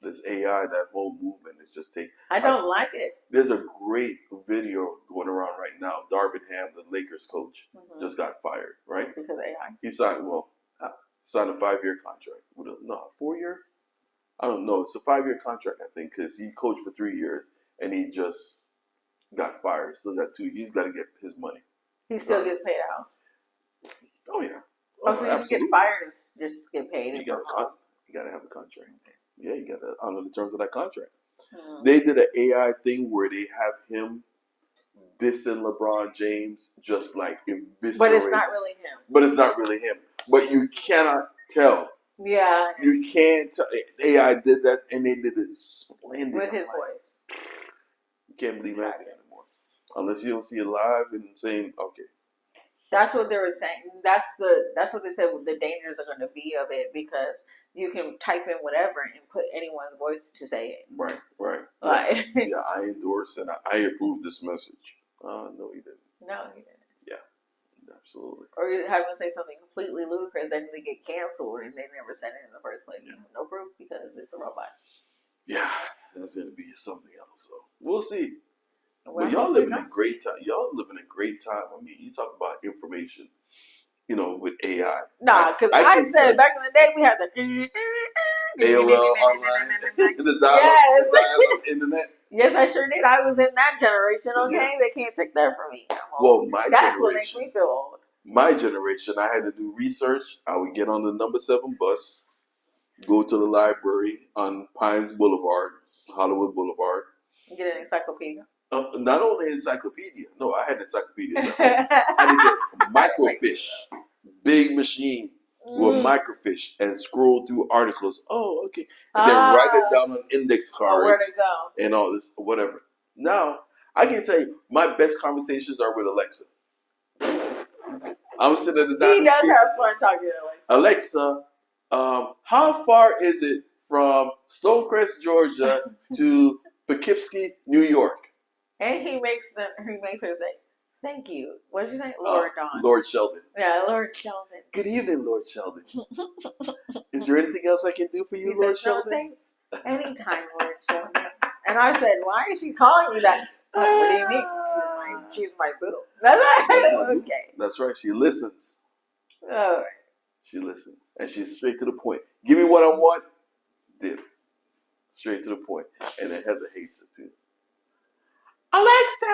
this AI, that whole movement is just I don't like it. There's a great video going around right now. Darvin Ham, the Lakers coach, just got fired, right? Because AI. He signed a 5-year contract. 4-year? I don't know. It's a 5-year contract, I think, because he coached for 3 years and he just got fired. Still got 2. He's got to get his money. He still gets paid out. Oh yeah. So you can get fired and just get paid. You got to have a contract. Okay. Yeah, you got to honor the terms of that contract. They did an AI thing where they have him dissing LeBron James, just like eviscerating. But it's not really him. But it's not really him. But you cannot tell. Yeah. You can't tell. AI did that, and they did it splendid. With his voice. You can't believe anything anymore. Unless you don't see it live and saying, okay. That's what they were saying. That's what they said the dangers are going to be of it, because you can type in whatever and put anyone's voice to say it. Right. Like, yeah, I endorse and I approve this message. No, he didn't. No, he didn't. Yeah, absolutely. Or you have to say something completely ludicrous, then they get canceled and they never said it in the first place. Yeah. No proof because it's a robot. Yeah, that's going to be something else. So we'll see. Well, but y'all living a great time. Y'all living a great time. I mean, you talk about information, with AI. Nah, because I said back in the day we had the AOL online, the dial-up internet. Yes, I sure did. I was in that generation. Okay, yeah. They can't take that from me. Well, that's what makes me feel old. My generation, I had to do research. I would get on the number 7 bus, go to the library on Pines Boulevard, Hollywood Boulevard. Get an encyclopedia. Not only encyclopedia. No, I had encyclopedias. I did get microfiche, big machine with microfiche, and scroll through articles. Oh, okay. And then write it down on index cards. Where to go. And all this, whatever. Now, I can tell you, my best conversations are with Alexa. I'm sitting at the dining table. He does have fun talking to Alexa. How far is it from Stonecrest, Georgia to Poughkeepsie, New York? And he makes her say, "Thank you." What's your name? Lord Don. Lord Sheldon. Yeah, Lord Sheldon. Good evening, Lord Sheldon. Is there anything else I can do for you, Lord Sheldon? No, thanks. Anytime, Lord Sheldon. And I said, "Why is she calling you that?" What do you mean? She's my boo. Okay. That's right. She listens. All right. She listens, and she's straight to the point. Give me what I want. Did it. Straight to the point. And then Heather hates it too. Alexa,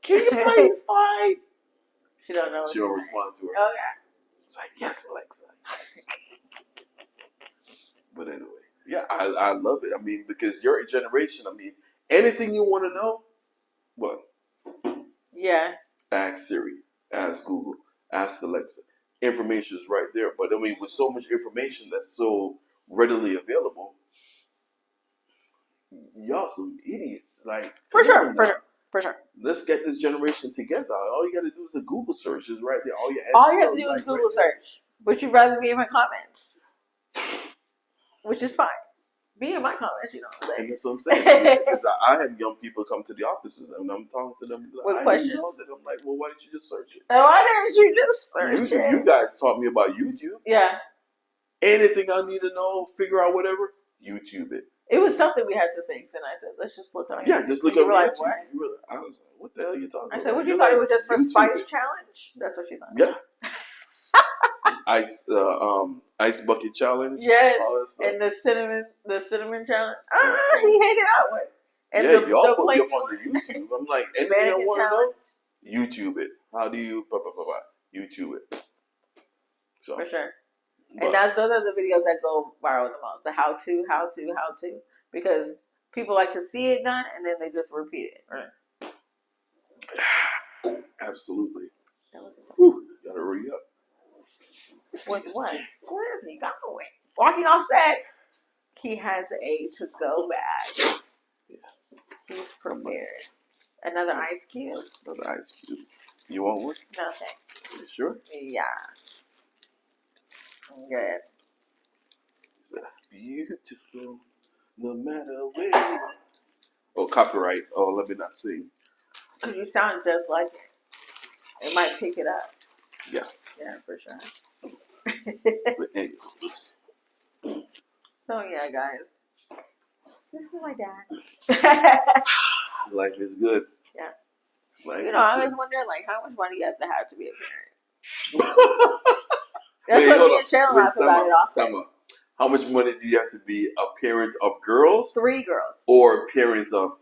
can you please find? She don't know. She don't respond to her. Oh yeah. It's like, yes, Alexa. Yes. But anyway, yeah, I love it. I mean, because your generation. I mean, anything you want to know, what? Yeah. Ask Siri. Ask Google. Ask Alexa. Information is right there. But I mean, with so much information that's so readily available, y'all some idiots. Like, for sure. Let's get this generation together. All you got to do is a Google search is right there. All you have to do is Google search. But you'd rather be in my comments, which is fine. Be in my comments, And that's what I'm saying. Because I have young people come to the offices and I'm talking to them. With questions. I'm like, well, why didn't you just search it? Why didn't you just search it? You guys taught me about YouTube. Yeah. Anything I need to know, figure out whatever, YouTube it. It was something we had to fix, and I said, "Let's just look on." Yeah, just look up. You were like, "What?" I was like, "What the hell are you talking about?" I said, "What you thought it was just for Spice Challenge?" That's what she thought. Yeah. Ice bucket challenge. Yes. And the cinnamon challenge. He hated that one. And y'all put me up on the YouTube. I'm like, anything I want to know, YouTube it. How do you YouTube it? So, for sure. And those are the videos that go viral the most. The how to. Because people like to see it done and then they just repeat it. Right? Absolutely. Whew, gotta hurry up. What? Where is he going? Walking off set. He has a to-go bag. Yeah. He's prepared. Another ice cube? Another ice cube. You want one? No, thanks. You sure? Yeah. I'm good. It's beautiful, no matter where you are. Oh, copyright. Oh, let me not sing. Because you sound just like it. It might pick it up. Yeah. Yeah, for sure. But anyways. So, yeah, guys. This is my dad. Life is good. Yeah. Life I always wonder, how much money you have to be a parent. That's what me and Cheryl laugh about it often. How much money do you have to be a parent of girls? 3 girls. Or a parent of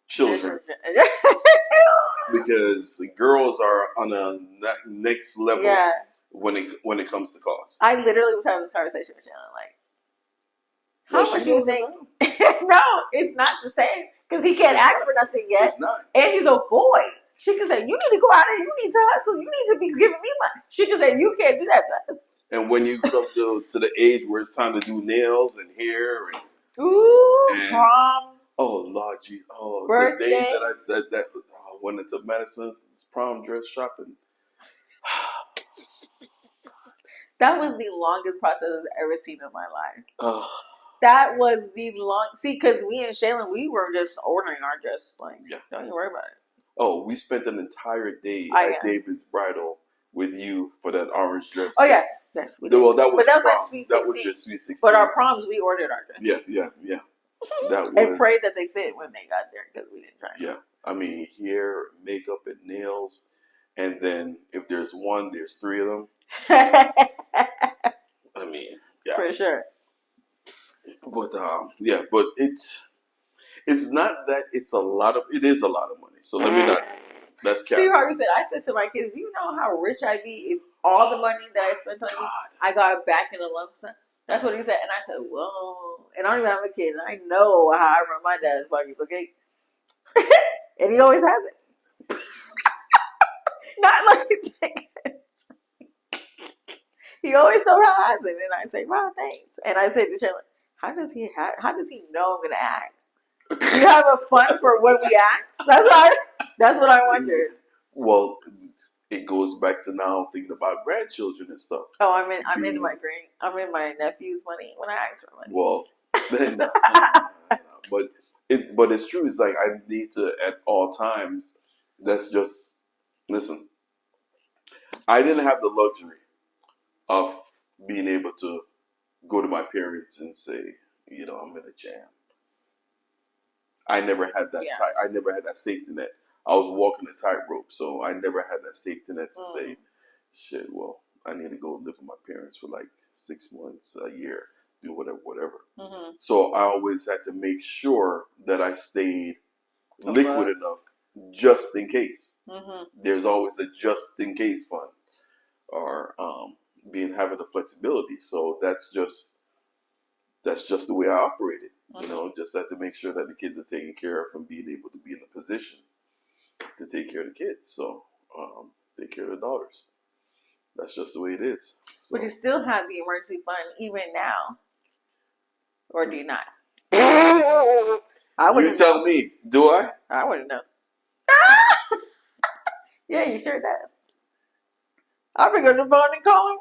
children? Because the girls are on a next level when it comes to cost. I literally was having this conversation with Cheryl, How much do you think? No, it's not the same because he can't ask for nothing yet. It's not. And he's a boy. She can say, "You need to go out there. You need to hustle. You need to be giving me money." She can say, "You can't do that to us." And when you come to the age where it's time to do nails and hair and prom. Oh Lord, birthday. The day that I went into Madison's prom dress shopping. That was the longest process I've ever seen in my life. That was the long. See, because me and Shaylin, we were just ordering our dress. Like, don't even worry about it. Oh, we spent an entire day at David's Bridal with you for that orange dress. Oh yes. We did. Well, that was my sweet 16. That was your sweet 16. But our proms, we ordered our dresses. Yes, yeah. That was. And prayed that they fit when they got there because we didn't try. Yeah, I mean hair, makeup, and nails, and then if there's one, there's three of them. I mean, yeah, for sure. But but it's not that it's a lot of. It is a lot of money. So let me not. That's cap. See, Harvey said, I said to my kids, "You know how rich I'd be if all the money that I spent on you, I got back in a lump sum." That's what he said, and I said, "Whoa!" And I don't even have a kid, and I know how I run my dad's pockets, okay? And he always has it. Not like he always somehow has it, and I say, "Wow, thanks." And I say to Shayla, "How does he know I'm gonna act? Do you have a fund for when we act?" That's what I wondered. Well, it goes back to now thinking about grandchildren and stuff. Oh, I'm in my nephew's money when I ask for money. Well, then, but it's true. It's like I need to at all times. That's just listen. I didn't have the luxury of being able to go to my parents and say, I'm in a jam. I never had that. I never had that safety net. I was walking a tightrope, so I never had that safety net to say, "Shit, well, I need to go live with my parents for like 6 months, a year, do whatever." Mm-hmm. So I always had to make sure that I stayed liquid enough, just in case. Mm-hmm. There's always a just in case fund, or having the flexibility. So that's just the way I operated. Mm-hmm. Just had to make sure that the kids are taken care of and being able to be in a position to take care of the kids. So take care of the daughters. That's just the way it is. So. But you still have the emergency fund even now, or do you not? You tell me. Do I? I wouldn't know. Yeah, you sure does. I'll pick up the phone and call him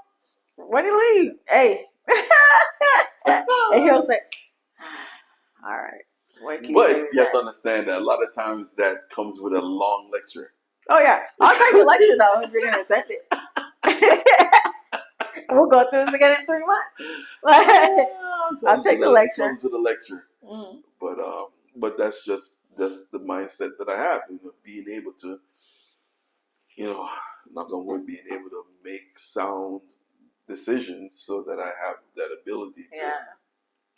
when he leaves. Hey. And he'll say, "All right." But you have to understand that a lot of times that comes with a long lecture. Oh yeah, I'll take the lecture though if you're gonna accept it. We'll go through this again in 3 months. I'll take the lecture. Comes with a lecture. Mm. But that's just the mindset that I have. Being able to, knock on wood, being able to make sound decisions so that I have that ability to.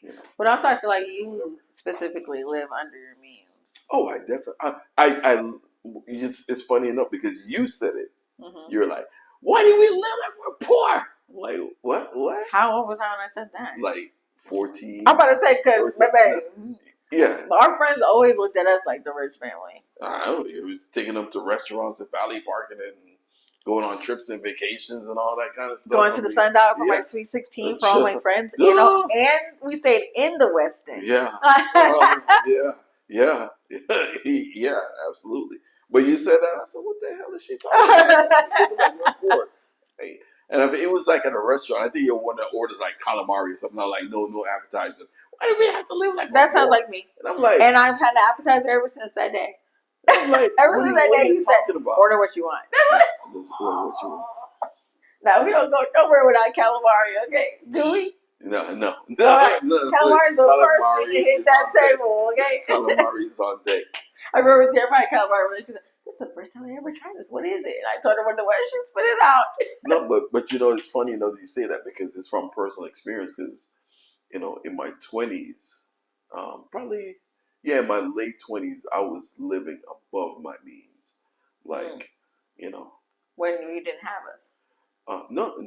Yeah. But also, I feel like you specifically live under your means. Oh, I definitely. It's funny enough because you said it. Mm-hmm. You're like, "Why do we live like we're poor?" I'm like, what? How old was I when I said that? Like 14. I'm about to say because yeah, our friends always looked at us like the rich family. I know. It was taking them to restaurants and Valley Parking and going on trips and vacations and all that kind of stuff. Going to the Sundial for my Sweet 16 for all my friends, and we stayed in the West End. Yeah, yeah, absolutely. But you said that, I said, "What the hell is she talking about?" Hey, and if it was like at a restaurant, I think you're one that orders like calamari or something. I'm like, no appetizers. Why do we have to live like that? Sounds like me. And I'm like, and I've had an appetizer ever since that day. I'm like, ever since that day, he said, "Order what you want." Just order what you want. Now we don't go nowhere without calamari, okay? Do we? No. Calamari is the first thing you hit that table, okay? Calamari is on deck. I remember terrified calamari when she said, "This is the first time I ever tried this. What is it?" And I told her what the was. She spit it out. No, but it's funny that you say that because it's from personal experience. Because in my 20s, probably in my late 20s, I was living above my means. Like when you didn't have us. No. I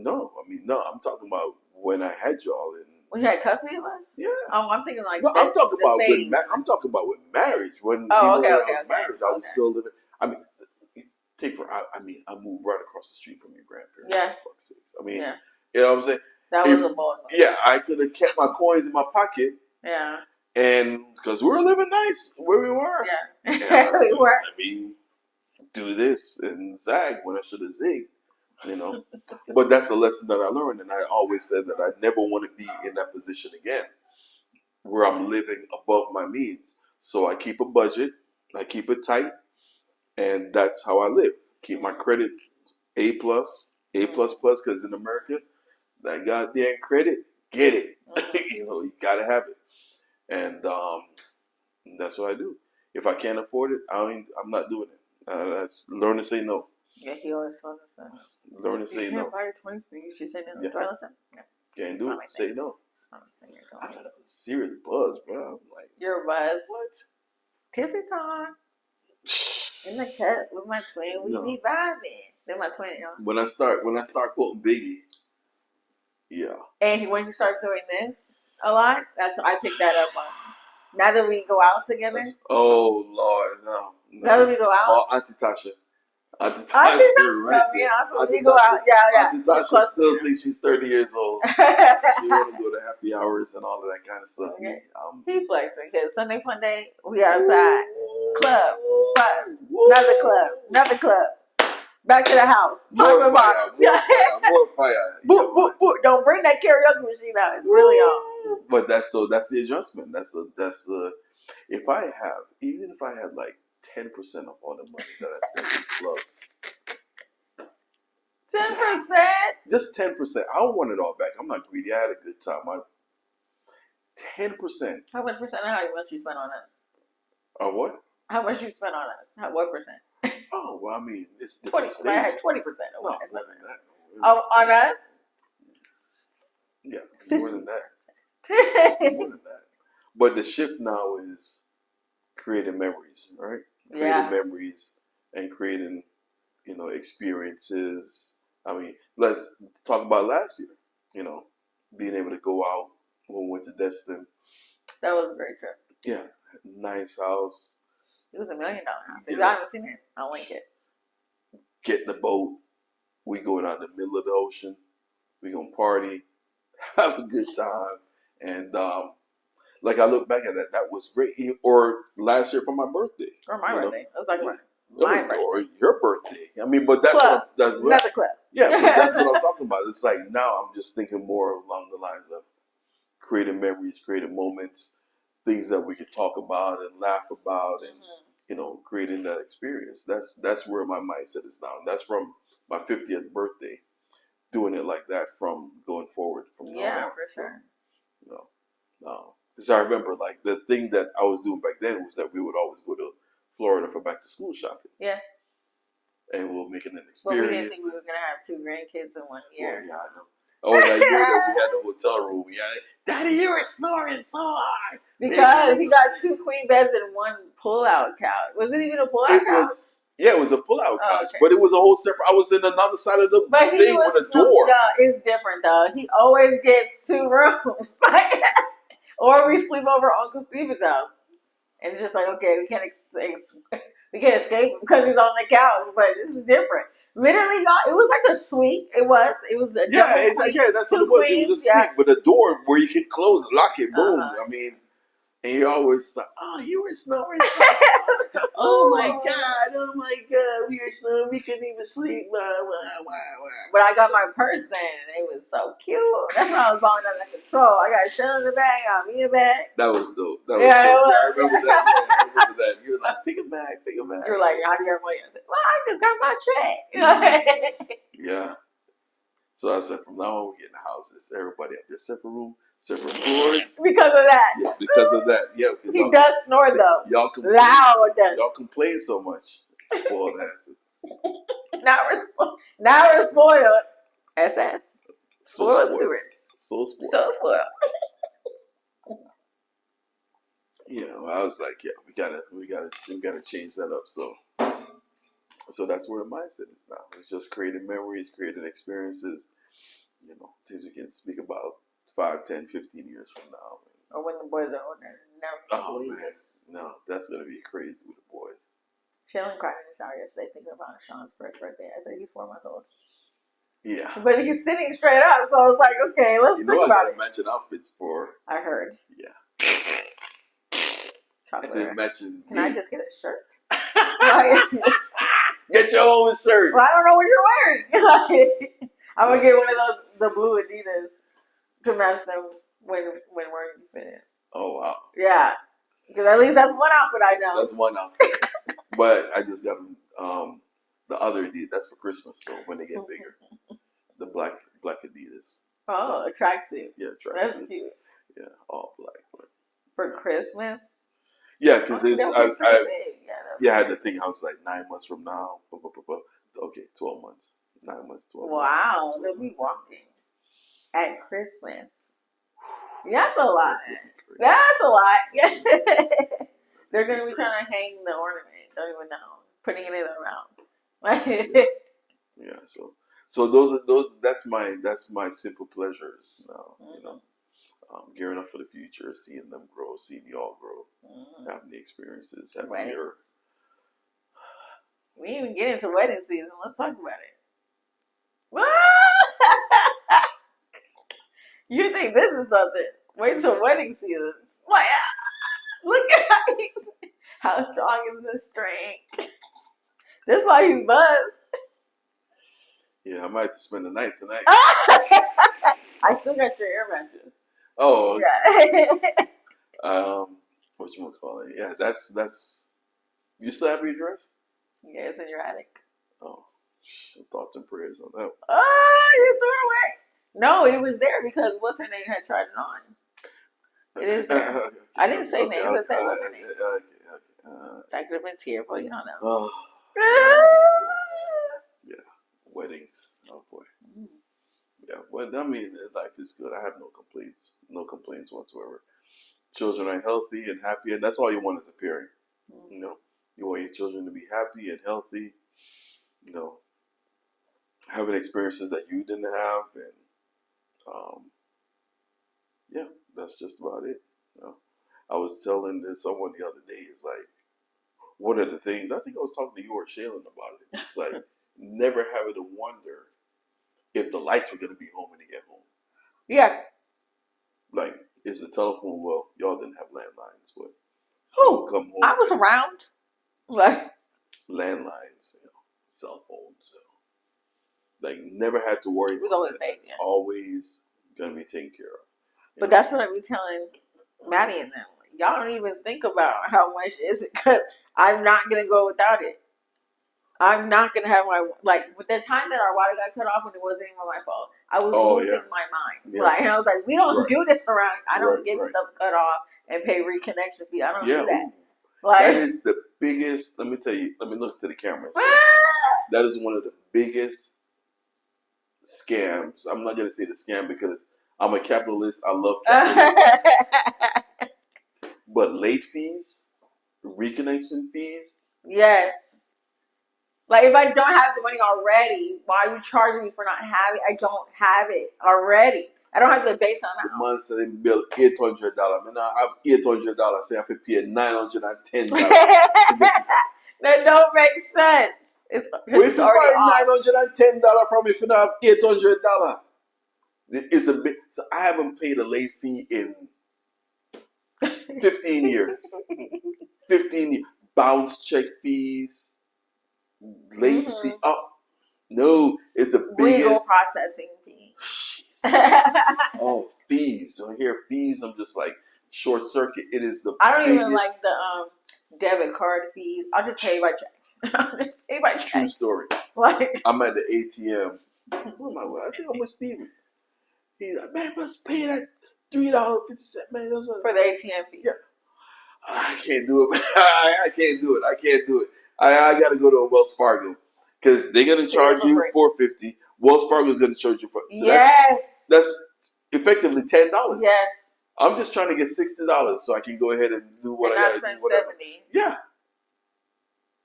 mean, no. I'm talking about when I had y'all and When you had custody of us? Yeah. Oh, I'm thinking like. No, I'm talking about phase. I'm talking about with marriage. When I I was married, I was still living. I mean, I moved right across the street from your grandparents. Yeah. For fuck's sake. I mean, you know what I'm saying? That was a bold one. Yeah, I could have kept my coins in my pocket. Yeah. And because we were living nice where we were. Yeah. We were. I mean, do this and zag when I should have zigged. You know, but that's a lesson that I learned, and I always said that I never want to be in that position again, where I'm living above my means. So I keep a budget, I keep it tight, and that's how I live. Keep my credit A plus, because in America, that goddamn credit, get it. You know, you gotta have it, and that's what I do. If I can't afford it, I'm not doing it. That's learn to say no. Yeah, he always told us that. Learn to say no. Buy your 20s, you should say no. Yeah. Do I listen? Yeah. Can't do it. Say no. I got a serious buzz, bro. I'm like, you're a buzz. What? Tipsy time. In the cut with my twin, we be vibing. Then my twin, When I start quoting Biggie, yeah. And when he starts doing this a lot, I picked that up on. Now that we go out together. Oh Lord, no. Now that we go out. Oh, Auntie Tasha. Auntie Tasha, right there. We go out. Yeah. Auntie Tasha still thinks she's 30 years old. She want to go to happy hours and all of that kind of stuff. Okay. He flexing because Sunday fun day, we outside. Club. Another club. Back to the house. More fire. Don't bring that karaoke machine out. It's really on. But that's the adjustment. That's the even if I had like 10% of all the money that I spent in clubs. 10%? Just 10%. I don't want it all back. I'm not greedy. I had a good time. 10%. How much percent? How much you spent on us? What? How much you spent on us? What percent? Oh, well, I mean, it's 20. I had 20%. No, more than that. Oh, on us? Yeah, more than that. More than that. But the shift now is creating memories, right? Creating memories and creating, experiences. I mean, let's talk about last year. Being able to go out when we went to Destin. That was a great trip. Yeah, nice house. It was $1 million house. If y'all haven't seen it, I'll link it. Get in the boat. We going out in the middle of the ocean. We gonna party, have a good time, and I look back at that. That was great. Or last year for my birthday. Or my birthday. It was like my birthday. Or your birthday. I mean, but that's club. Another club. Yeah, but that's what I'm talking about. It's like now I'm just thinking more along the lines of creating memories, creating moments, things that we could talk about and laugh about, and creating that experience. That's where my mindset is now. And that's from my 50th birthday, doing it like that from going forward. From now for sure. Because I remember the thing that I was doing back then was that we would always go to Florida for back to school shopping. Yes. And we were making an experience. But we didn't think we were gonna have 2 grandkids in 1 year. Well, yeah, I know. Oh, that year that we had the hotel room, Daddy, you were snoring so hard. Because he got 2 queen beds and 1 pull-out couch. Was it even a pull-out couch? It was a pull-out couch, but it was a whole separate. I was in another side of the thing with a door. It's different though. He always gets 2 rooms, or we sleep over Uncle Steven's house, and it's just like, okay, we can't escape him because he's on the couch, but this is different. Literally, y'all, it was like a suite. It was a it's like, that's what it was. It was a suite with a door where you could close, lock it, boom. I mean, and you're always like, oh, you were snoring. Oh my God, we were snoring. We couldn't even sleep. But I got my purse then, and it was so cute. That's when I was balling out of control. I got shit in the bag, got me a bag. That was dope. That was dope. I remember that. I remember that. You were like, pick a bag. You were like, how do you have money? I said, well, I just got my check. Yeah. So I said, from now on, we're getting houses. Everybody have their separate room, separate floors. Because of that. Yeah, because of that. Yeah. He does snore, though. Y'all complain. Loud. Y'all complain so much. Spoiled asses. Now we're spoiled. SS. So spoiled. So spoiled. I was like, we gotta change that up. So that's where the mindset is now. It's just creating memories, creating experiences, things we can speak about 5, 10, 15 years from now. Or when the boys are older. Never believe this. No, that's gonna be crazy with the boys. Chilling, crying in the shower yesterday, thinking about Sean's first birthday. I said he's 4 months old. Yeah. But he's sitting straight up, so I was like, okay, let's think about it. Matching outfits for. I heard. Yeah. Chocolate. Can I just get a shirt? Get your own shirt. Well, I don't know what you're wearing. I'm gonna get one of those, the blue Adidas, to match them when we're finished. Oh wow. Yeah, because at least that's one outfit I know. That's one outfit. But I just got the other Adidas. That's for Christmas though. When they get bigger, the black Adidas. Oh, a tracksuit. Yeah, tracksuit. That's cute. Yeah, all black. For Christmas. Yeah, because I had to think I was like 9 months from now. Okay, 12 months. 9 months, 12 months. Wow, they'll be walking at Christmas. That's a lot. That's a lot. They're gonna be trying to hang the ornament. Don't even know. Putting it around. Yeah. So those. That's my simple pleasures now. You know. Gearing up for the future, seeing them grow, seeing y'all grow, having the experiences, having your. We didn't even get into wedding season. Let's talk about it. You think this is something? Wait till wedding season. Like, look at how strong is this string? This is why he's buzzed. Yeah, I might have to spend the night tonight. I still got your air mattress. Oh, yeah. Whatchamacallit? Yeah, that's. You still have your dress? Yeah, it's in your attic. Oh, thoughts and prayers on that. Oh, you threw it away. No, it was there because what's her name had tried it on. It is there. I didn't say names. I said what's her name. That could have been tearful. You don't know. Yeah, weddings. Oh boy. Yeah, well, I mean, life is good. I have no complaints. No complaints whatsoever. Children are healthy and happy, and that's all you want as a parent. You know, you want your children to be happy and healthy. You know, having experiences that you didn't have, and yeah, that's just about it. You know, I was telling someone the other day, is like, one of the things, I think I was talking to you or Shaylin about it. It's like never having to wonder if the lights were going to be home when they get home. Yeah. Like, is the telephone, well, y'all didn't have landlines, but who come home? I was around. Like landlines, you know, cell phones. You know. Like, never had to worry. It was always there. It's always going to be taken care of. But that's what I be telling Maddie and them. Y'all don't even think about how much is it, because I'm not going to go without it. I'm not going to have my, like, with the time that our water got cut off and it wasn't even my fault, I was losing my mind. Yeah. Like, I was like, we don't do this around. I don't get stuff cut off and pay reconnection fee. I don't do that. Like, that is the biggest, let me tell you, let me look to the camera. That is one of the biggest scams. I'm not going to say the scam because I'm a capitalist. I love capitalism. But late fees, reconnection fees. Yes. Like, if I don't have the money already, why are you charging me for not having it? I don't have it already. I don't have the base on the month they bill $800. I mean, I have $800. Say I have to pay $910. That don't make sense. Well, if you find $910 from me, if you don't have $800, it's a bit. So I haven't paid a late fee in 15 years. 15 years. Bounce check fees, late fee. Oh, no, it's the biggest. Legal processing fee. Oh, fees. When I hear fees, I'm just like, short circuit. It is the I don't even like the debit card fees. I'll just pay by check. I'll just pay by check. True story. Like, I'm at the ATM. What am I? I think I'm with Steven. He's like, man, must pay that $3.50, man. For the ATM fee. Yeah. I can't do it, man. I can't do it. I got to go to a Wells Fargo because they're going to charge you $4.50. Wells Fargo is going to charge you so that's effectively $10. Yes. I'm just trying to get $60 so I can go ahead and do what I got to do. And not spend $70. Yeah.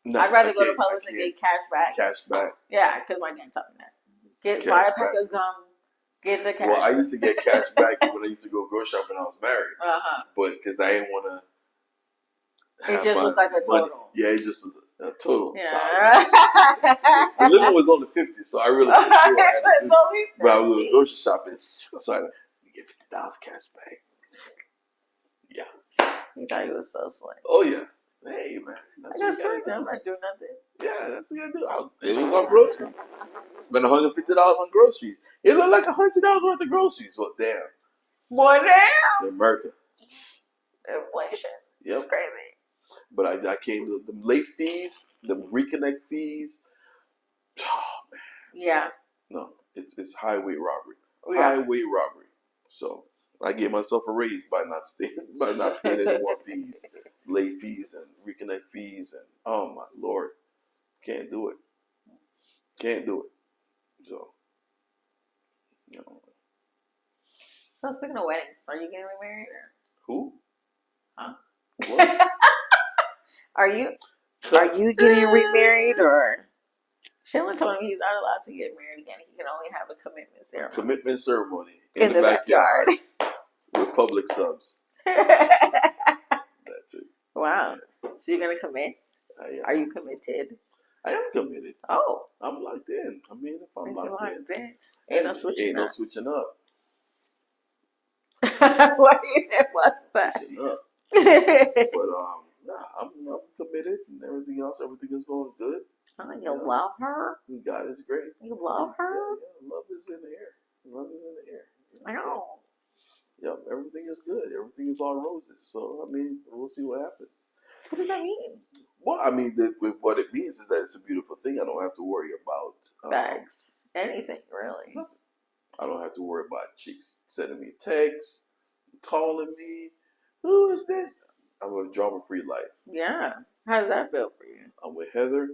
No, I'd rather go to Publix and get cash back. Cash back. Yeah, because my dad taught me that. Buy a pack of gum. Get the cash. Well, I used to get cash back when I used to go grocery shopping when I was married. But because I didn't want to. It just was like a total. Money. Yeah, it just was a total. Yeah. The limit was only 50, so I really couldn't do it. But I was going grocery shopping, so I get $50 cash back. Yeah. He thought he was so slick. Oh yeah. Hey man, that's what you gotta do. I'm not doing nothing. Yeah, that's what you gotta do. It was on groceries. Spent $150 on groceries. It looked like $100 worth of groceries. Well, damn. More damn. In America. Inflation. Yep. It's crazy. But I came to the late fees, the reconnect fees. Oh man. Yeah. No, it's highway robbery. Yeah. Highway robbery. So I gave myself a raise by not paying any more fees, late fees and reconnect fees, and oh my lord, can't do it. So, you know. So speaking of weddings, are you getting remarried or Who? Huh? What? Are you getting remarried or? Shayla told him he's not allowed to get married again. He can only have a commitment ceremony. Commitment ceremony in the backyard with public subs. That's it. Wow. Yeah. So you're gonna commit? Are you committed? I am committed. Oh. I'm locked in. I mean, if I'm locked in. Ain't no switching no switching up. What's that? Switching up. But I'm committed and everything else. Everything is going good. You love her? God is great. You love her? Yeah. Love is in the air. Love is in the air. I know. Yep, everything is good. Everything is all roses. So, I mean, we'll see what happens. What does that mean? Well, I mean, what it means is that it's a beautiful thing. I don't have to worry about facts. Anything, really. Nothing. I don't have to worry about chicks sending me texts, calling me. Who is this? I'm a drama-free life. Yeah. How does that feel for you? I'm with Heather.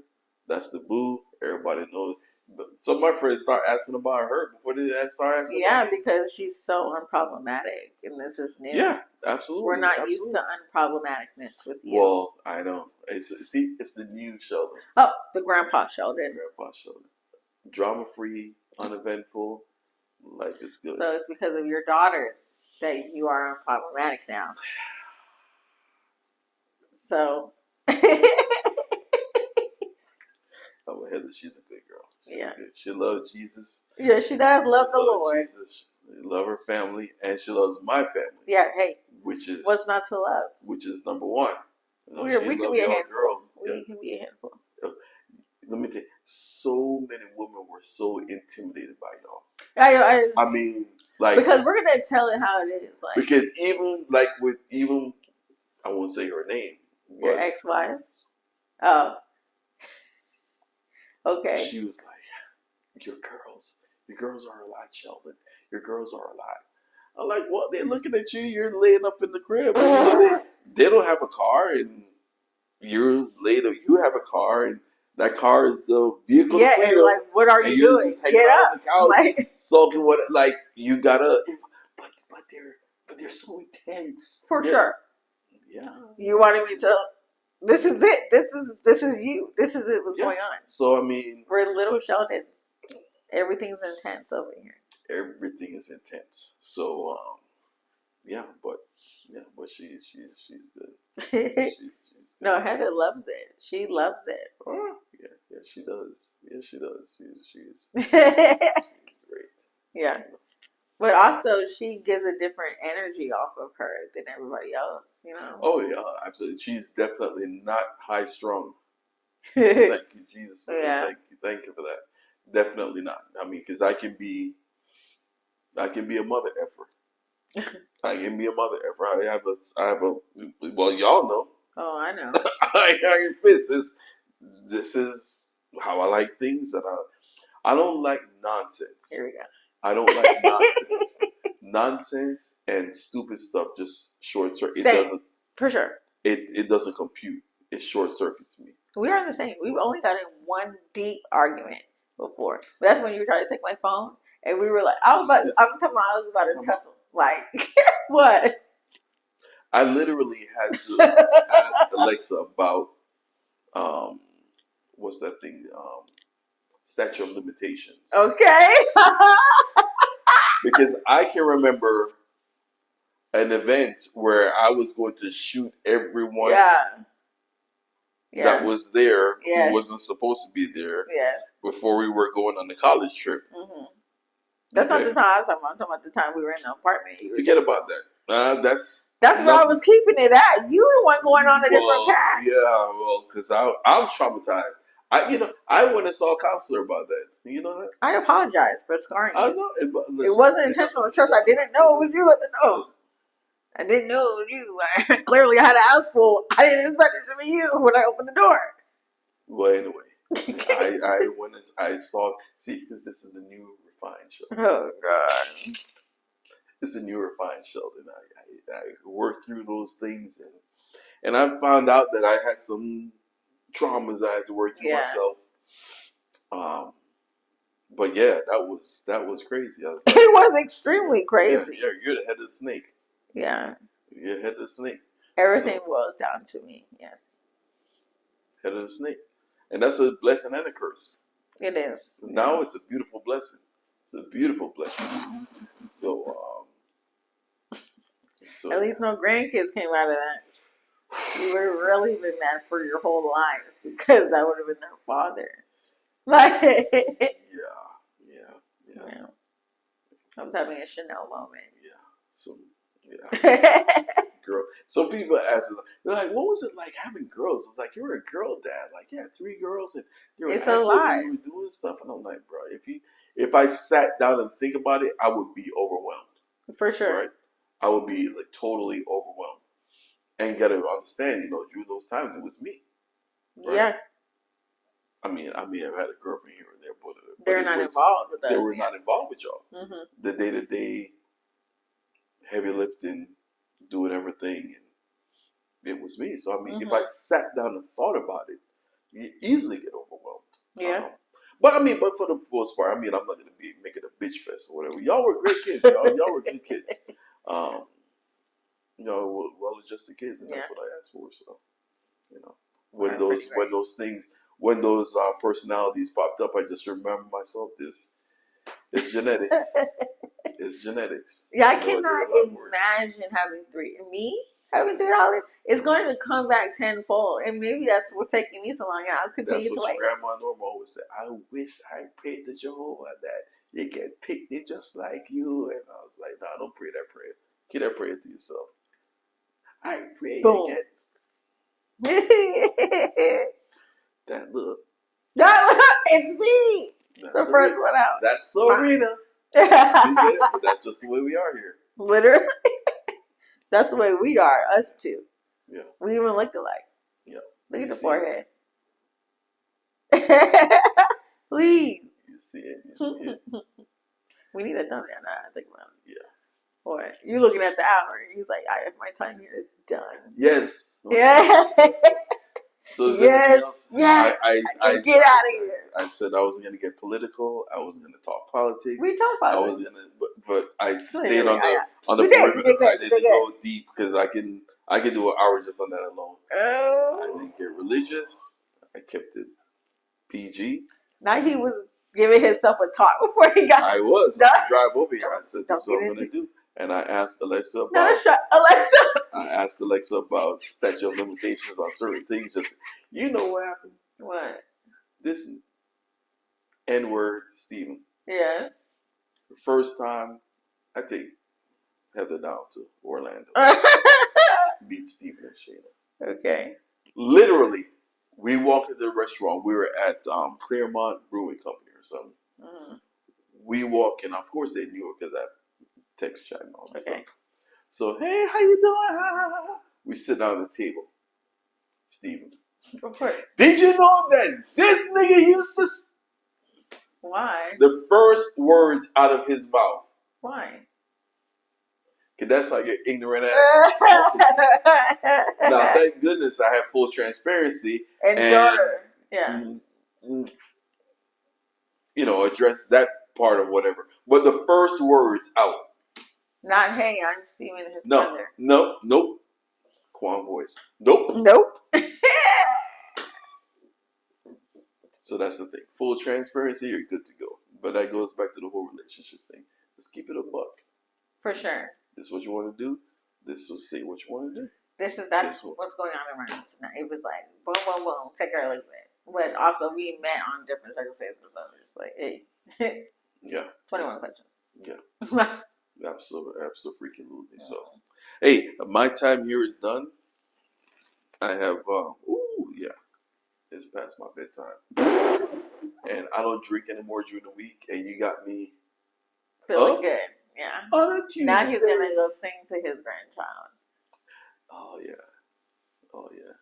That's the boo. Everybody knows. But some of my friends start asking about her before they start asking. Yeah, because she's so unproblematic, and this is new. Yeah, absolutely. We're not used to unproblematicness with you. Well, I know. It's the new Sheldon. Oh, the Grandpa Sheldon. Drama-free, uneventful. Life is good. So it's because of your daughters that you are unproblematic now. So. Oh, Heather, she's a good girl. Yeah. She loves Jesus. Yeah, she does love the Lord. Jesus. She loves her family, and she loves my family. Yeah, hey. Which is what's not to love? Which is number one. We can be a handful. We can be a handful. Let me tell you, so many women were so intimidated by y'all. I mean, like, because we're gonna tell it how it is. Like, because even I won't say her name. Your ex-wife. Oh. Okay. She was like, your girls are a lot, Sheldon. Your girls are a lot. I'm like, well, they're looking at you. You're laying up in the crib. They don't have a car, and you have a car, and that car is the vehicle of freedom. And like, what are you doing? Get up. On the couch, sulking. What? Like, you gotta. But they're so intense. For sure. Yeah. You wanted me to. This is it. This is you. This is it. What's going on? So I mean, we're little Sheldons. Everything's intense over here. Everything is intense. So but she's good. she's no, Heather loves it. She loves it. Oh, yeah, she does. Yeah, she does. She's great. Yeah. But also, she gives a different energy off of her than everybody else, you know? Oh, yeah, absolutely. She's definitely not high strung. Thank you, Jesus. Yeah. Thank you for that. Definitely not. I mean, because I can be a mother effer. I can be a mother effer. I have a, well, y'all know. Oh, I know. Iron Fist this is how I like things, and I don't like nonsense. Here we go. I don't like nonsense. Nonsense and stupid stuff just short circuit. It doesn't. For sure. It doesn't compute. It short circuits me. We are the same. We've only got in one deep argument before. That's when you tried to take my phone, and we were like, I was about to tussle. Like, what? I literally had to ask Alexa about what's that thing? Statute of limitations. Okay. because I can remember an event where I was going to shoot everyone that was there who wasn't supposed to be there before we were going on the college trip. Mm-hmm. That's not the time I was talking about. I'm talking about the time we were in the apartment. Forget about that. That's where I was keeping it at. You were the one going on a different path. Yeah, well, because I'm traumatized. I went and saw a counselor about that. You know that? I apologize for scarring you. I know. It wasn't intentional trust. I didn't know it was you at the nose. I didn't know it was you. Clearly, I had a house full. I didn't expect it to be you when I opened the door. Well, anyway, I went and I saw. See, because this is the new refined show. Oh God. It's a new refined show, and I worked through those things, and I found out that I had some traumas I had to work through myself. But yeah, that was crazy. It was extremely crazy. Yeah, you're the head of the snake. Yeah. You're the head of the snake. Everything boils down to me. Yes. Head of the snake, and that's a blessing and a curse. It is. Now it's a beautiful blessing. It's a beautiful blessing. So at least no grandkids came out of that. You would have really been mad for your whole life because that would have been their father. Like, yeah. I was having a Chanel moment. Girl. So people ask, they're like, "What was it like having girls?" It's like, "You're a girl dad. Like, yeah, 3 girls, and they were active, and you were doing stuff." And I'm like, "Bro, if I sat down and think about it, I would be overwhelmed. For sure, right? I would be like totally overwhelmed." And you gotta understand, during those times, it was me. Right? Yeah. I mean, I may have had a girlfriend here or there, but they're not involved with us. They were not involved with y'all. Mm-hmm. The day-to-day heavy lifting, doing everything, and it was me. So I mean, if I sat down and thought about it, you easily get overwhelmed. Yeah. But for the most part, I'm not gonna be making a bitch fest or whatever. Y'all were great kids. Y'all were good kids. Well-adjusted kids, and that's what I asked for. So, when those personalities popped up, I just remember myself. It's genetics. It's genetics. Yeah, I cannot imagine having three. Me having $3, it's going to come back tenfold, and maybe that's what's taking me so long. And I'll continue to wait. That's what your grandma Norma always said. I wish I prayed to Jehovah that they get picked just like you. And I was like, nah, don't pray that prayer. Keep that prayer to yourself. I pray you get that look. It's me. That's the first one out. That's Serena. But that's just the way we are here. Literally. That's the way we are, us two. Yeah. We even look alike. Yeah. Look at the forehead. Please. You see it. We need a thumbnail now, I think about it. Yeah. Or you looking at the hour, he's like, my time here is done. Yes. Yeah. So is anything else? Yes. I get out of here. I said I wasn't going to get political. I wasn't going to talk politics. We talk politics. I was going to, but I stayed on the perimeter. I didn't go deep because I can do an hour just on that alone. Oh. I didn't get religious. I kept it PG. Now he was giving himself a talk before he got. I was. So I drive over here. I said, "This is what I'm going to do." And I asked Alexa about. I asked Alexa about statute of limitations on certain things. Just what happened? What? This N-word, Steven. Yes. The first time I take Heather down to Orlando, meet Steven and Shayna. Okay. Literally, we walked into the restaurant. We were at Claremont Brewing Company or something. Mm-hmm. We walk in. Of course, they knew it because I text chat and all that stuff. So, hey, how you doing? We sit down at the table. Steven. Did you know that this nigga used to... Why? The first words out of his mouth. Why? Because that's like your ignorant ass. Now, thank goodness I have full transparency. And daughter. Yeah. Address that part of whatever. But the first words out. Not, hey, I'm Steven. Nope. Quan voice. Nope. So that's the thing. Full transparency, you're good to go. But that goes back to the whole relationship thing. Let's keep it a buck. For sure. This is what you want to do. This will say what you want to do. That's what's going on around tonight. It was like boom, boom, boom, take her or leave it. But also we met on different circumstances. So it's like, hey. Yeah. 21 questions. Yeah. Absolutely. So, hey, my time here is done. I have, it's past my bedtime. And I don't drink anymore during the week. And you got me feeling good. Yeah. On a Tuesday. Now he's going to go sing to his grandchild. Oh, yeah.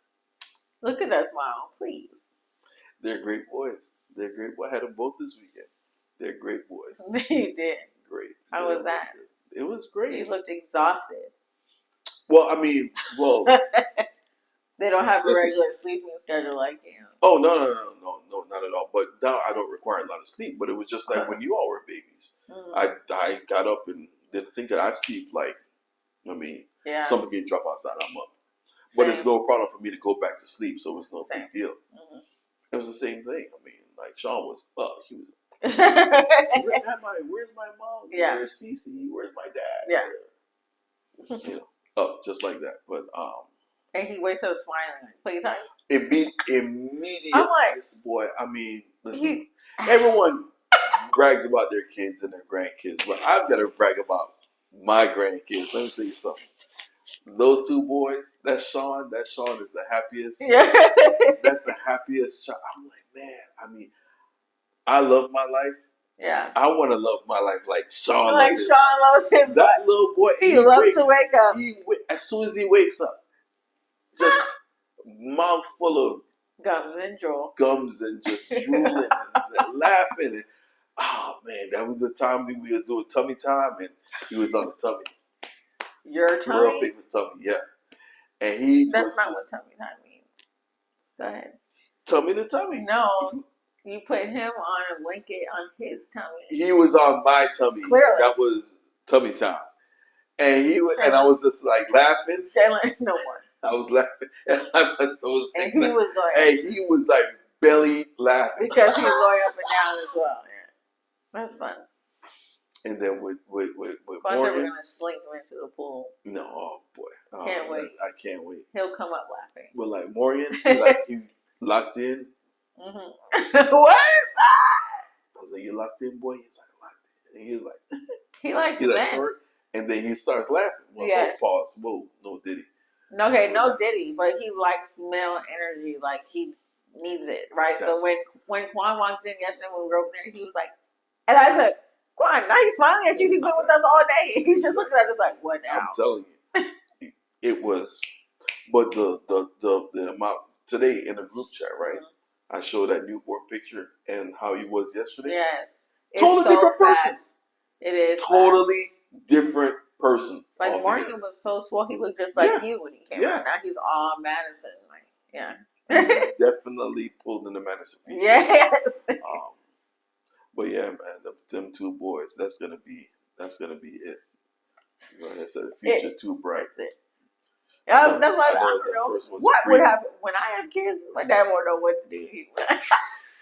Look at that smile, please. They're great boys. I had them both this weekend. They're great boys. You did. Great. How was that? It was great. You looked exhausted. Well, they don't have a regular sleeping schedule like you. Oh, no, not at all. But now I don't require a lot of sleep. But it was just like when you all were babies. Mm-hmm. I got up and didn't think that I sleep someone can drop outside, I'm up. But it's no problem for me to go back to sleep, so it's no big deal. Mm-hmm. It was the same thing. Like Sean was up. He was where's my mom? Yeah. Where's Cece? Where's my dad? Yeah. Up just like that. But and he wakes up smiling like playtime. Immediately. I'm like, this boy. Listen. Everyone brags about their kids and their grandkids, but I've got to brag about my grandkids. Let me tell you something. Those two boys, that's Sean is the happiest. Yeah. That's the happiest child. I'm like, man, I love my life. Yeah. I want to love my life like Sean. Like Sean loves his that life. Little boy. He loves to wake up. As soon as he wakes up, just mouth full of gums and just drooling and laughing. And, oh, man, that was the time we was doing tummy time, and he was on the tummy. Your tummy? Real famous tummy, yeah. And that's not what tummy time means. Go ahead. Tummy to tummy. No. You put him on a blanket on his tummy. He was on my tummy. Clearly. That was tummy time. And and I was just like laughing. Shaylin, no more. I was laughing. And he was going. And he was like belly laughing. Because he was going up and down as well. Yeah. That's fun. And then with Morgan. We're going to slink him into the pool. No, oh boy. Can't wait. I can't wait. He'll come up laughing. But like Morgan, you locked in. Mm-hmm. What is that? I was like, you locked in, boy? He's like, locked in. And he's like, he likes short. And then he starts laughing. Well, yes. Pause. Whoa, no diddy. Okay, no diddy, but he likes male energy. Like, he needs it, right? So when Quan walked in yesterday when we were over there, he was like, and I said, Quan, now he's smiling at you. He's been with us all day. He just looked at us like, what now? I'm telling you. It was, but the amount, today in the group chat, right? Mm-hmm. I showed that newborn picture and how he was yesterday. Yes. Totally different person. It is. Totally different person. Like Morgan was so swole, he looked just like you when he came out. Now he's all Madison. Like, yeah. He's definitely pulled in the Madison people. Yes. But yeah, man, them two boys, that's gonna be it. Like I said, the future's too bright. That's it. Yeah, that's why I don't know what would happen when I have kids. My dad won't know what to do.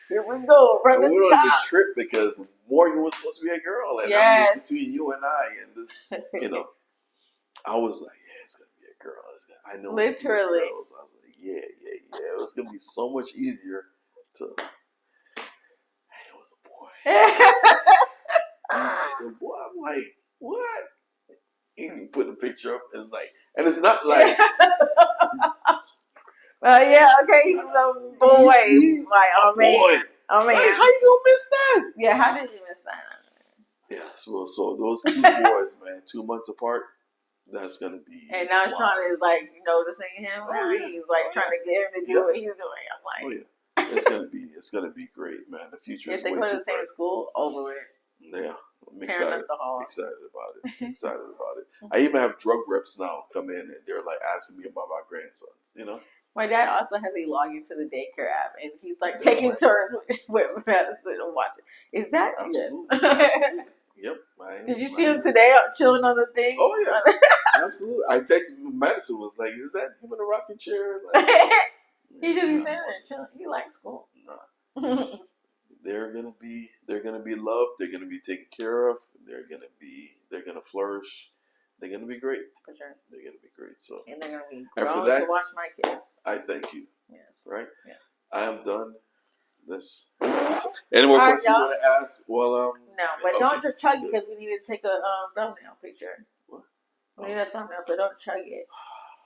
Here we go, brother. We were on the trip because Morgan was supposed to be a girl, and I mean, between you and I, and I was like, yeah, it's gonna be a girl. I know. Literally. I was like, yeah. It was gonna be so much easier to. Hey, it was a boy. It's a boy. I'm like, what? You put the picture up, and it's like, and it's not like. Yeah, okay, he's a boy. Like, oh man. Like, how you gonna miss that? Yeah, how did you miss that? Yeah, so those two boys, man, 2 months apart, that's gonna be. And now Sean is like noticing him. He's like trying to get him to do what he's doing. I'm like, it's gonna be great, man. The future is if they go to the same school, over it. Yeah. I'm excited about it. I even have drug reps now come in and they're like asking me about my grandsons, My dad also has a login to the daycare app and he's like taking turns with Madison and watching. Is that absolutely. Yep. Did you see him today chilling on the thing? Oh yeah. Absolutely. I texted Madison, was like, is that him in a rocking chair? Like, he just be sitting there chilling. He likes school. Nah. They're gonna be loved. They're gonna be taken care of. they're gonna flourish. They're gonna be great. For sure. They're gonna be great. So. And they're gonna be And grown for that, to watch my kids. I thank you. Yes. Right. Yes. I am done. This. Any more questions you want to ask? Well, no, but okay. Don't just chug it because we need to take a thumbnail picture. What? We need a thumbnail, so don't chug it.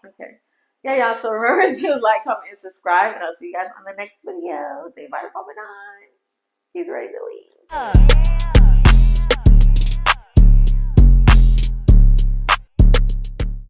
Okay. Yeah, y'all. So remember to like, comment, and subscribe, and I'll see you guys on the next video. Say bye to Papa Don. He's ready to leave.